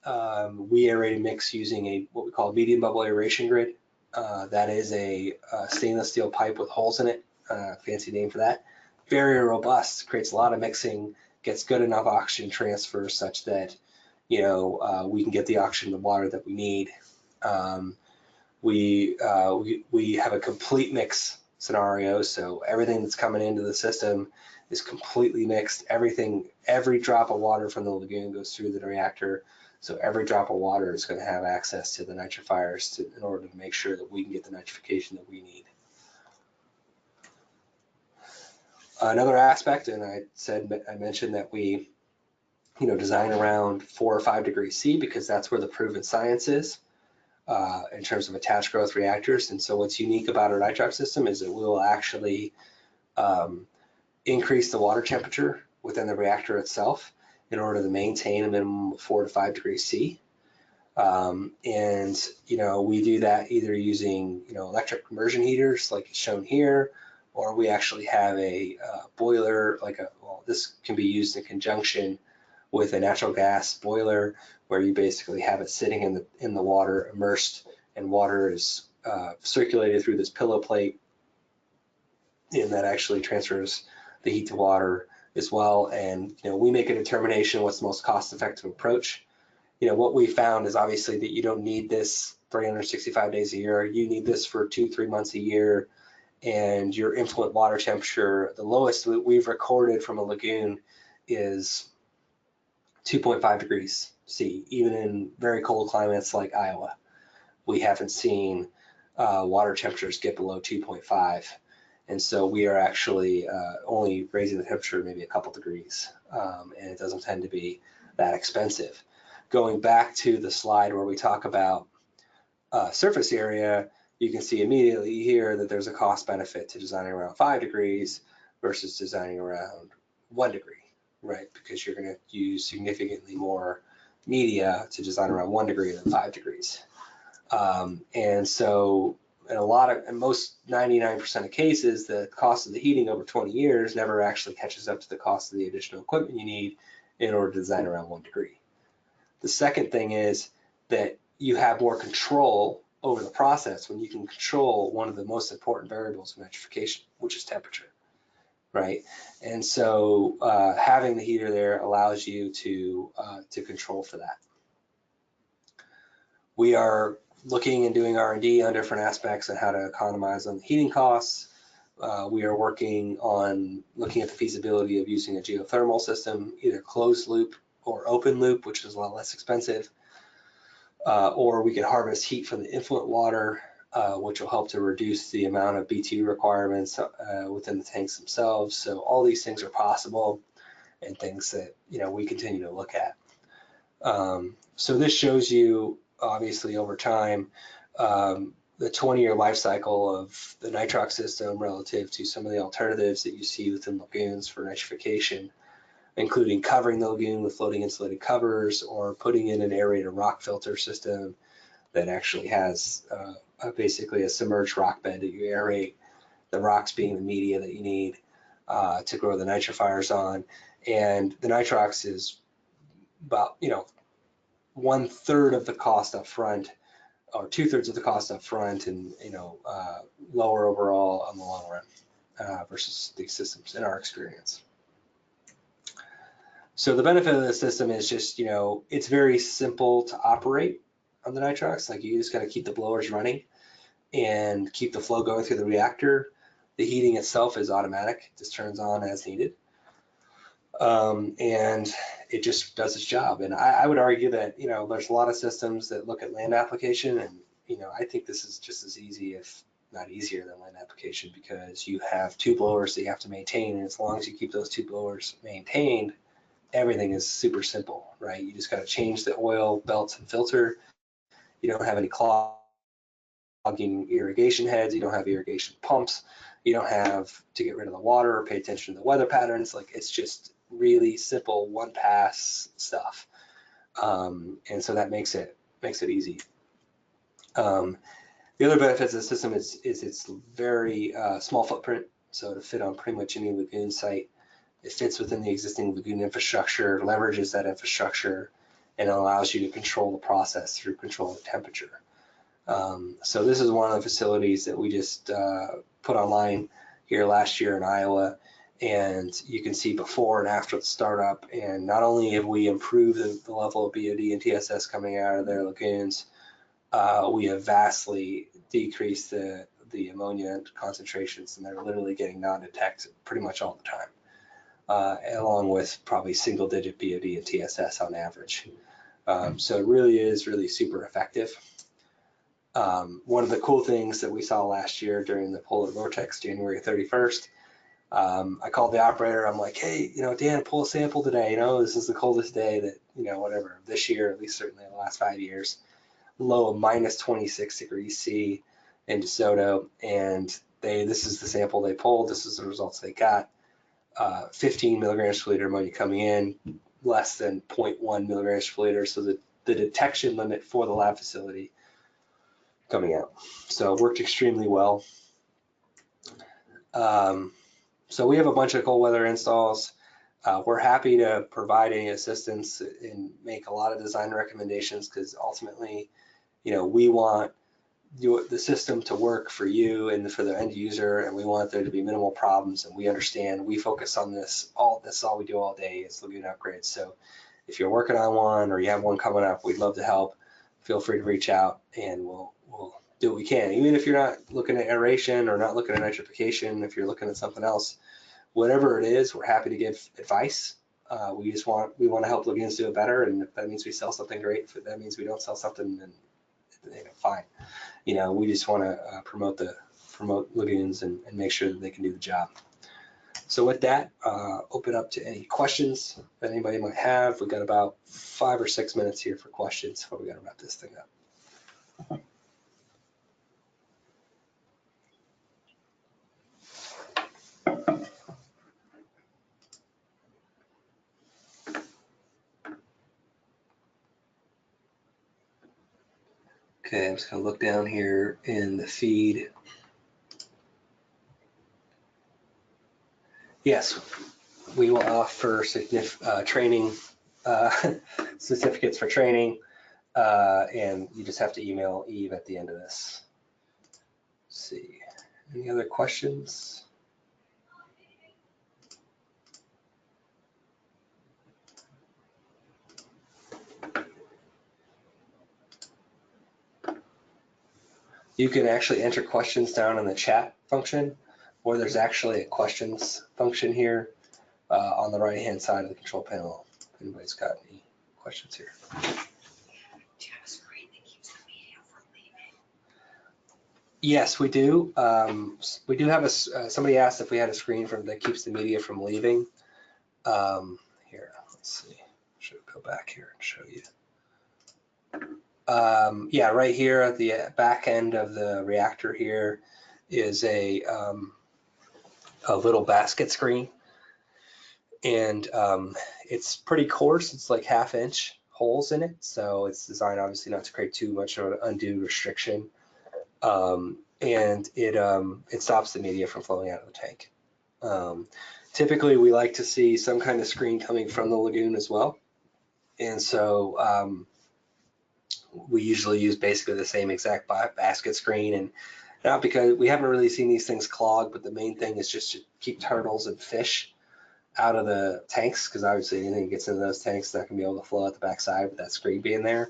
We aerate and mix using what we call medium bubble aeration grid. That is a stainless steel pipe with holes in it, fancy name for that. Very robust, creates a lot of mixing, gets good enough oxygen transfer such that, you know, we can get the oxygen and the water that we need. We have a complete mix scenario, so everything that's coming into the system is completely mixed. Every drop of water from the lagoon goes through the reactor. So every drop of water is going to have access to the nitrifiers in order to make sure that we can get the nitrification that we need. Another aspect, and I mentioned that we, you know, design around 4 or 5 degrees C because that's where the proven science is in terms of attached growth reactors. And so what's unique about our Nitrox system is that we will actually increase the water temperature within the reactor itself in order to maintain a minimum of 4 to 5 degrees C. And, you know, we do that either using, you know, electric immersion heaters like shown here, or we actually have a boiler, well, this can be used in conjunction with a natural gas boiler where you basically have it sitting in the water immersed, and water is circulated through this pillow plate, and that actually transfers the heat to water as well. And, you know, we make a determination what's the most cost-effective approach. You know, what we found is obviously that you don't need this 365 days a year. You need this for 2-3 months a year. And your influent water temperature, the lowest we've recorded from a lagoon is 2.5 degrees C. Even in very cold climates like Iowa, we haven't seen water temperatures get below 2.5. And so we are actually only raising the temperature maybe a couple degrees, and it doesn't tend to be that expensive. Going back to the slide where we talk about surface area, you can see immediately here that there's a cost benefit to designing around 5 degrees versus designing around 1 degree, right? Because you're going to use significantly more media to design around 1 degree than 5 degrees. And so in most 99% of cases, the cost of the heating over 20 years never actually catches up to the cost of the additional equipment you need in order to design around 1 degree. The second thing is that you have more control over the process when you can control one of the most important variables of nitrification, which is temperature, right? And so having the heater there allows you to control for that. We are looking and doing R&D on different aspects on how to economize on the heating costs. We are working on looking at the feasibility of using a geothermal system, either closed loop or open loop, which is a lot less expensive. Or we could harvest heat from the influent water, which will help to reduce the amount of BTU requirements within the tanks themselves. So all these things are possible and things that, you know, we continue to look at. So this shows you, obviously, over time, the 20-year life cycle of the Nitrox system relative to some of the alternatives that you see within lagoons for nitrification, including covering the lagoon with floating insulated covers or putting in an aerated rock filter system that actually has basically a submerged rock bed that you aerate, the rocks being the media that you need to grow the nitrifiers on. And the Nitrox is about, you know, 1/3 of the cost up front, or 2/3 of the cost up front, and, you know, lower overall on the long run versus these systems in our experience. So the benefit of the system is just, you know, it's very simple to operate on the Nitrox. Like, you just got to keep the blowers running and keep the flow going through the reactor. The heating itself is automatic, it just turns on as needed. And it just does its job. And I would argue that, you know, there's a lot of systems that look at land application, and, you know, I think this is just as easy, if not easier, than land application, because you have 2 blowers that you have to maintain, and as long as you keep those 2 blowers maintained, everything is super simple, right? You just got to change the oil, belts, and filter, You don't have any clogging irrigation heads. You don't have irrigation pumps. You don't have to get rid of the water or pay attention to the weather patterns. Like, it's just really simple one pass stuff. And so that makes it easy. The other benefits of the system is it's very small footprint, so to fit on pretty much any lagoon site. It fits within the existing lagoon infrastructure, leverages that infrastructure, and allows you to control the process through control of temperature. So this is one of the facilities that we just put online here last year in Iowa, and you can see before and after the startup. And not only have we improved the level of BOD and TSS coming out of their lagoons, we have vastly decreased the ammonia concentrations, and they're literally getting non-detect pretty much all the time, along with probably single-digit BOD and TSS on average. So it really is super effective. One of the cool things that we saw last year during the polar vortex, January 31st, I called the operator. I'm like, hey, Dan, pull a sample today. This is the coldest day that, whatever, this year, at least certainly in the last 5 years. Low of minus 26 degrees C in DeSoto, and this is the sample they pulled. This is the results they got. 15 milligrams per liter ammonia coming in, less than 0.1 milligrams per liter. So the detection limit for the lab facility coming out. So it worked extremely well. So we have a bunch of cold weather installs. We're happy to provide any assistance and make a lot of design recommendations, because ultimately, we want the system to work for you and for the end user, and we want there to be minimal problems. And we understand, we focus on this all we do all day is lagoon upgrades. So if you're working on one or you have one coming up, we'd love to help. Feel free to reach out, and we'll do what we can. Even if you're not looking at aeration or not looking at nitrification, if you're looking at something else, whatever it is, we're happy to give advice. We want to help lagoons do it better, and if that means we sell something, great. If that means we don't sell something, then fine. We just want to promote lagoons and make sure that they can do the job. So with that, open up to any questions that anybody might have. We've got about 5 or 6 minutes here for questions before we got to wrap this thing up. Okay, I'm just going to look down here in the feed. Yes, we will offer training certificates for training, and you just have to email Eve at the end of this. Let's see, any other questions? You can actually enter questions down in the chat function, or there's actually a questions function here on the right-hand side of the control panel. If anybody's got any questions here. Do you have a screen that keeps the media from leaving? Yes, we do. We do have somebody asked if we had a screen that keeps the media from leaving. Here, let's see. Should go back here and show you. Yeah, right here at the back end of the reactor here is a little basket screen, and it's pretty coarse. It's like 1/2 inch holes in it, so it's designed obviously not to create too much of an undue restriction, and it stops the media from flowing out of the tank. Typically, we like to see some kind of screen coming from the lagoon as well, and so we usually use basically the same exact basket screen, and not because we haven't really seen these things clog, but the main thing is just to keep turtles and fish out of the tanks, because obviously anything that gets into those tanks is not going to be able to flow out the backside with that screen being there.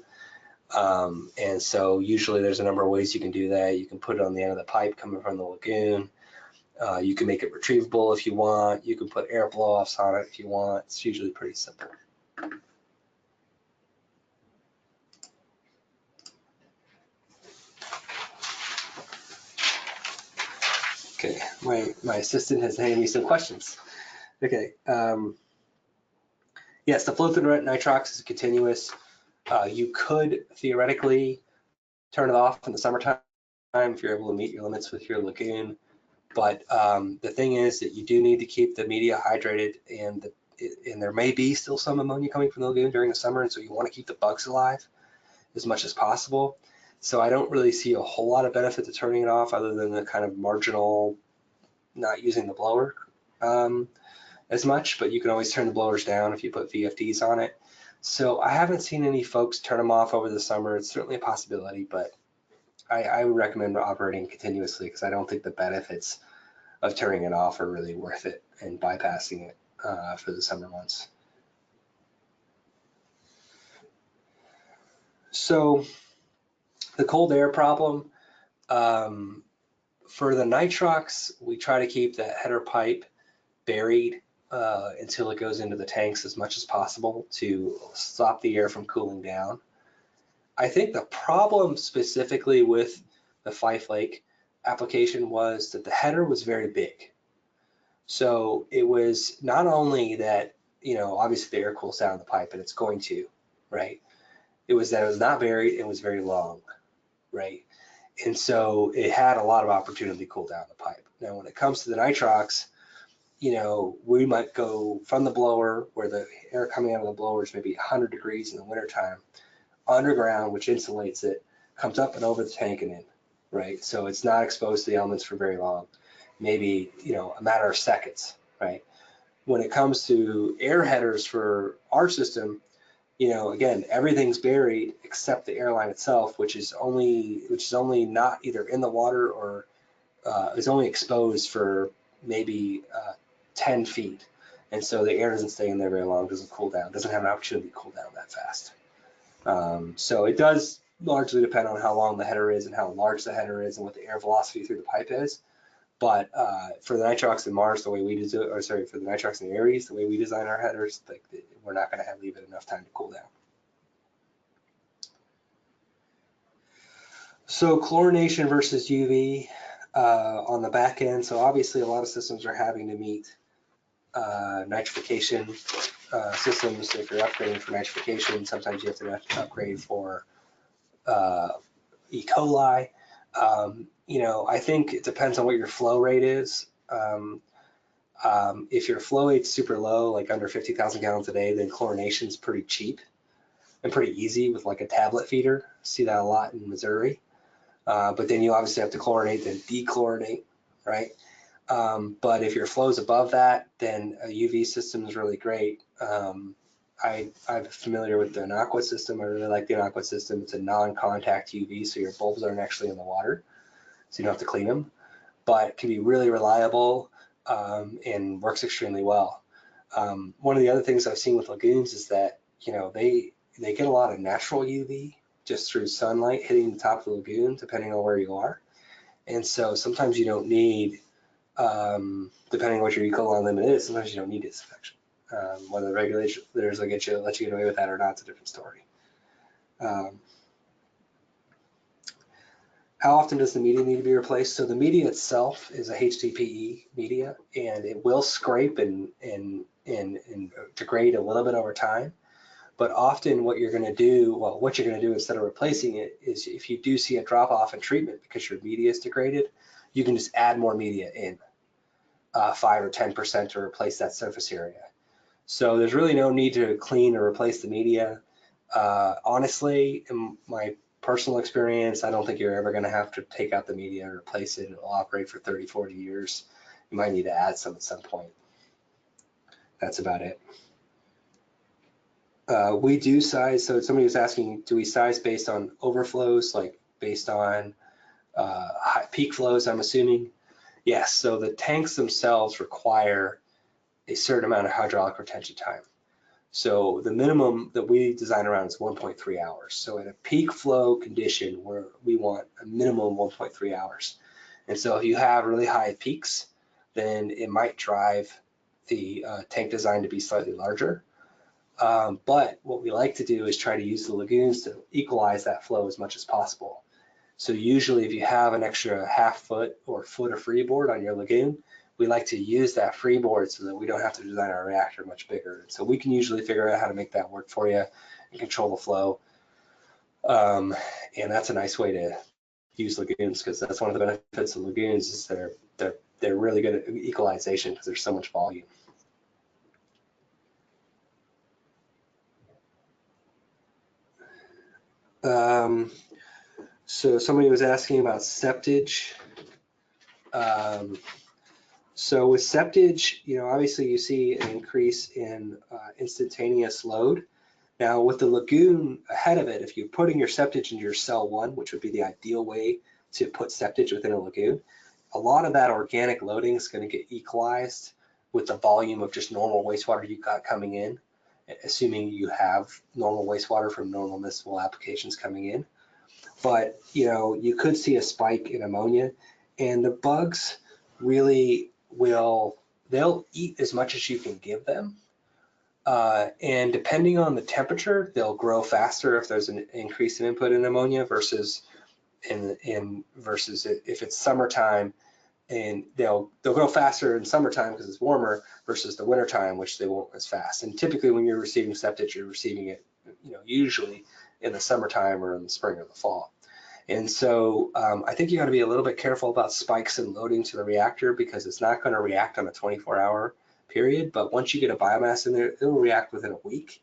And so usually there's a number of ways you can do that. You can put it on the end of the pipe coming from the lagoon. You can make it retrievable if you want. You can put air blow-offs on it if you want. It's usually pretty simple. Okay, my assistant has handed me some questions. Okay, yes, the flow through nitrox is continuous. You could theoretically turn it off in the summertime if you're able to meet your limits with your lagoon. But the thing is that you do need to keep the media hydrated, and there may be still some ammonia coming from the lagoon during the summer, and so you want to keep the bugs alive as much as possible. So I don't really see a whole lot of benefit to turning it off other than the kind of marginal not using the blower as much, but you can always turn the blowers down if you put VFDs on it. So I haven't seen any folks turn them off over the summer. It's certainly a possibility, but I would recommend operating continuously because I don't think the benefits of turning it off are really worth it and bypassing it for the summer months. So the cold air problem, for the Nitrox, we try to keep that header pipe buried until it goes into the tanks as much as possible to stop the air from cooling down. I think the problem specifically with the Fife Lake application was that the header was very big. So it was not only that, you know, obviously the air cools down the pipe, and it's going to, right? It was that it was not buried, it was very long, right? And so it had a lot of opportunity to cool down the pipe. Now, when it comes to the Nitrox, you know, we might go from the blower where the air coming out of the blower is maybe 100 degrees in the wintertime, underground, which insulates it, comes up and over the tank and in, right? So it's not exposed to the elements for very long, maybe, you know, a matter of seconds, right? When it comes to air headers for our system, you know, again, everything's buried except the airline itself, which is only not either in the water or is only exposed for maybe 10 feet. And so the air doesn't stay in there very long, doesn't cool down, doesn't have an opportunity to cool down that fast. So it does largely depend on how long the header is and how large the header is and what the air velocity through the pipe is. But for the Nitrox and Mars, the way we do, or sorry, for the Nitrox and Aries, the way we design our headers, like, we're not going to leave it enough time to cool down. So chlorination versus UV on the back end. So obviously a lot of systems are having to meet nitrification systems. If you're upgrading for nitrification, sometimes you have to upgrade for E. coli. You know, I think it depends on what your flow rate is. If your flow rate's super low, like under 50,000 gallons a day, then chlorination is pretty cheap and pretty easy with like a tablet feeder. See that a lot in Missouri. But then you obviously have to chlorinate, then dechlorinate, right? But if your flow's above that, then a UV system is really great. I'm familiar with the Aqua system. I really like the Aqua system. It's a non-contact UV, so your bulbs aren't actually in the water, so you don't have to clean them. But it can be really reliable and works extremely well. One of the other things I've seen with Lagoons is that, you know, they get a lot of natural UV just through sunlight hitting the top of the lagoon, depending on where you are. And so sometimes you don't need, depending on what your eco limit is, sometimes you don't need disinfection. Whether the regulators will let you get away with that or not, it's a different story. How often does the media need to be replaced? So the media itself is a HDPE media, and it will scrape and degrade a little bit over time. But often what you're going to do, what you're going to do instead of replacing it is, if you do see a drop off in treatment because your media is degraded, you can just add more media in, 5 or 10% to replace that surface area. So there's really no need to clean or replace the media. Honestly, in my personal experience, I don't think you're ever going to have to take out the media and replace it. It'll operate for 30, 40 years. You might need to add some at some point. That's about it. We do size, so somebody was asking, do we size based on overflows, like based on high peak flows, I'm assuming? Yes, so the tanks themselves require a certain amount of hydraulic retention time. So the minimum that we design around is 1.3 hours. So at a peak flow condition where we want a minimum 1.3 hours. And so if you have really high peaks, then it might drive the tank design to be slightly larger. But what we like to do is try to use the lagoons to equalize that flow as much as possible. So usually if you have an extra half foot or foot of freeboard on your lagoon, we like to use that freeboard so that we don't have to design our reactor much bigger. So we can usually figure out how to make that work for you and control the flow. And that's a nice way to use Lagoons, because that's one of the benefits of Lagoons is they're really good at equalization because there's so much volume. So somebody was asking about septage. So with septage, obviously you see an increase in instantaneous load. Now with the Lagoon ahead of it, if you're putting your septage into your cell 1, which would be the ideal way to put septage within a Lagoon, a lot of that organic loading is going to get equalized with the volume of just normal wastewater you got coming in, assuming you have normal wastewater from normal municipal applications coming in. But you could see a spike in ammonia, and the bugs really they'll eat as much as you can give them. And depending on the temperature, they'll grow faster if there's an increase in input in ammonia versus if it's summertime, and they'll grow faster in summertime because it's warmer versus the wintertime, which they won't as fast. And typically when you're receiving septage, you're receiving it, usually in the summertime or in the spring or the fall. And so I think you got to be a little bit careful about spikes and loading to the reactor, because it's not going to react on a 24-hour period, but once you get a biomass in there, it'll react within a week.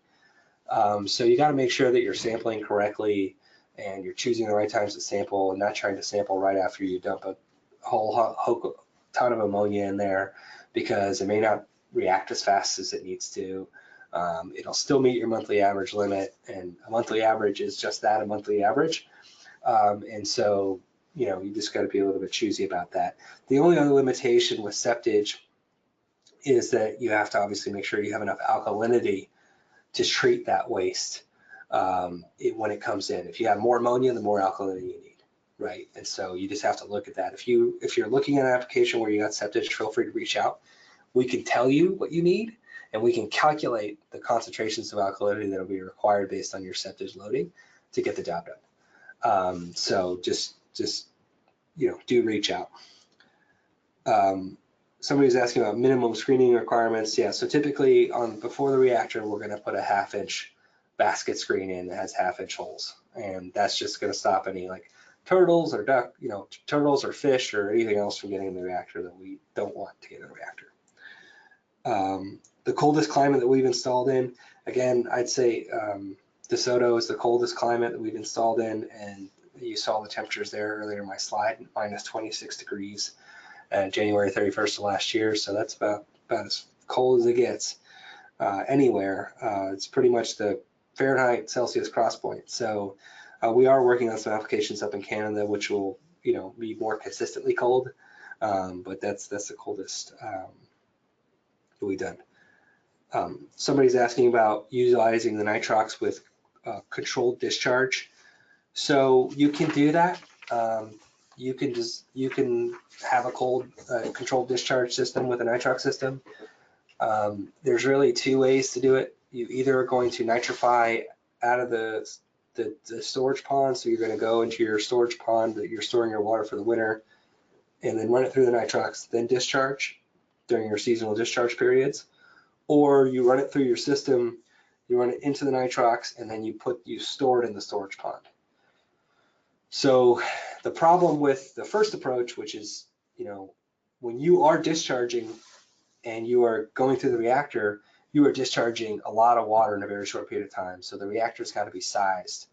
So you got to make sure that you're sampling correctly and you're choosing the right times to sample, and not trying to sample right after you dump a whole ton of ammonia in there, because it may not react as fast as it needs to. It'll still meet your monthly average limit, and a monthly average is just that, a monthly average. And so, you just got to be a little bit choosy about that. The only other limitation with septage is that you have to obviously make sure you have enough alkalinity to treat that waste when it comes in. If you have more ammonia, the more alkalinity you need, right? And so you just have to look at that. If you're looking at an application where you got septage, feel free to reach out. We can tell you what you need, and we can calculate the concentrations of alkalinity that will be required based on your septage loading to get the job done. So just do reach out. Somebody's asking about minimum screening requirements. Yeah, so typically before the reactor, we're going to put a 1/2-inch basket screen in that has 1/2-inch holes, and that's just going to stop any like turtles or turtles or fish or anything else from getting in the reactor that we don't want to get in the reactor. The coldest climate that we've installed in, again, I'd say DeSoto is the coldest climate that we've installed in, and you saw the temperatures there earlier in my slide, minus 26 degrees. January 31st of last year, so that's about as cold as it gets anywhere. It's pretty much the Fahrenheit Celsius cross point. So we are working on some applications up in Canada, which will be more consistently cold, but that's the coldest that we've done. Somebody's asking about utilizing the Nitrox with controlled discharge. So you can do that. You can have a controlled discharge system with a Nitrox system. There's really two ways to do it. You either are going to nitrify out of the storage pond, so you're going to go into your storage pond that you're storing your water for the winter, and then run it through the Nitrox, then discharge during your seasonal discharge periods, or you run it through your system, you run it into the Nitrox, and then you store it in the storage pond. So the problem with the first approach, which is, when you are discharging and you are going through the reactor, you are discharging a lot of water in a very short period of time. So the reactor's got to be sized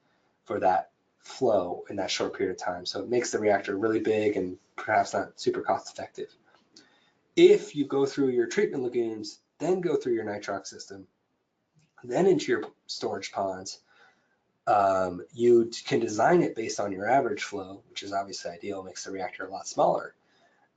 for that flow in that short period of time. So it makes the reactor really big and perhaps not super cost effective. If you go through your treatment lagoons, then go through your Nitrox system, then into your storage ponds, you can design it based on your average flow, which is obviously ideal, makes the reactor a lot smaller.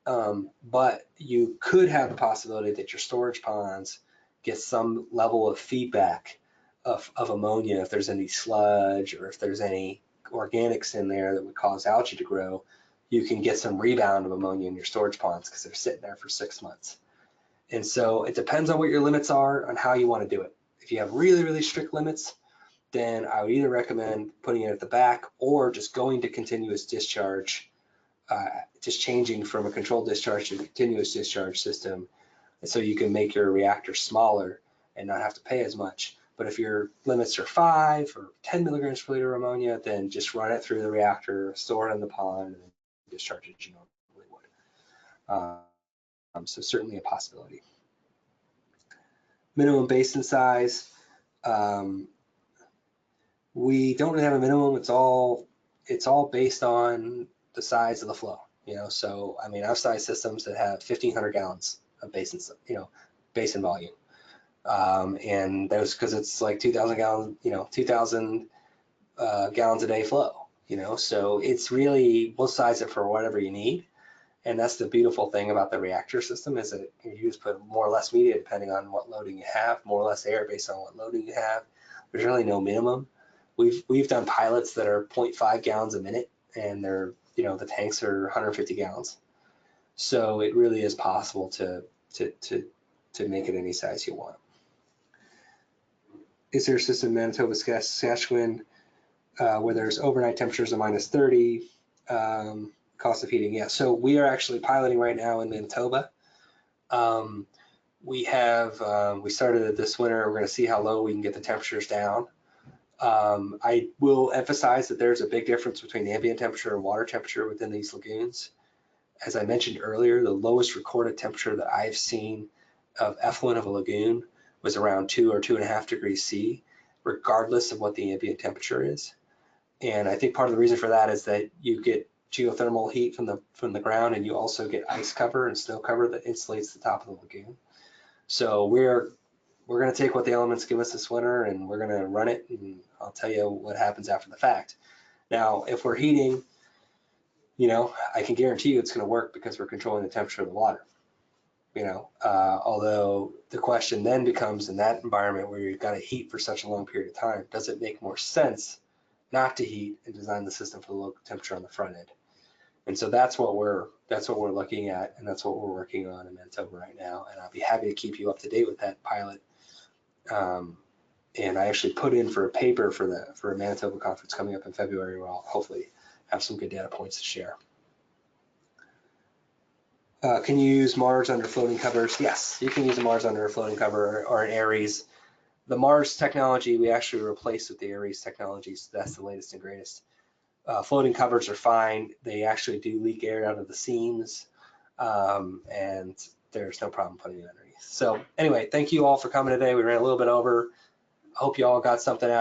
But you could have the possibility that your storage ponds get some level of feedback of ammonia if there's any sludge or if there's any organics in there that would cause algae to grow. You can get some rebound of ammonia in your storage ponds because they're sitting there for 6 months. And so it depends on what your limits are on how you want to do it. If you have really, really strict limits, then I would either recommend putting it at the back or just going to continuous discharge, just changing from a controlled discharge to a continuous discharge system, so you can make your reactor smaller and not have to pay as much. But if your limits are 5 or 10 milligrams per liter of ammonia, then just run it through the reactor, store it in the pond, and discharge it as you normally would. So certainly a possibility. Minimum basin size. We don't really have a minimum. It's all based on the size of the flow. So I mean, I've sized systems that have 1,500 gallons of basin, basin volume, and that was because it's like 2,000 gallons, 2,000 gallons a day flow. So it's really, we'll size it for whatever you need. And that's the beautiful thing about the reactor system, is that you just put more or less media depending on what loading you have, more or less air based on what loading you have. There's really no minimum. We've done pilots that are 0.5 gallons a minute, and they're, the tanks are 150 gallons. So it really is possible to make it any size you want. Is there a system in Manitoba, Saskatchewan, where there's overnight temperatures of -30? Cost of heating, yeah. So we are actually piloting right now in Manitoba. We started it this winter. We're going to see how low we can get the temperatures down. I will emphasize that there's a big difference between the ambient temperature and water temperature within these lagoons. As I mentioned earlier, the lowest recorded temperature that I've seen of effluent of a lagoon was around 2 or 2.5 degrees C, regardless of what the ambient temperature is. And I think part of the reason for that is that you get geothermal heat from the ground, and you also get ice cover and snow cover that insulates the top of the lagoon. So we're going to take what the elements give us this winter, and we're going to run it, and I'll tell you what happens after the fact. Now, if we're heating, I can guarantee you it's going to work because we're controlling the temperature of the water. Although the question then becomes, in that environment where you've got to heat for such a long period of time, does it make more sense not to heat and design the system for the local temperature on the front end? And so that's what we're looking at, and that's what we're working on in Manitoba right now. And I'll be happy to keep you up to date with that pilot. And I actually put in for a paper for a Manitoba conference coming up in February, where I'll hopefully have some good data points to share. Can you use Mars under floating covers? Yes, you can use a Mars under a floating cover or an Aeries. The Mars technology we actually replaced with the Aeries technology, so that's the latest and greatest. Floating covers are fine. They actually do leak air out of the seams, and there's no problem putting it underneath. So anyway, thank you all for coming today. We ran a little bit over. I hope you all got something out.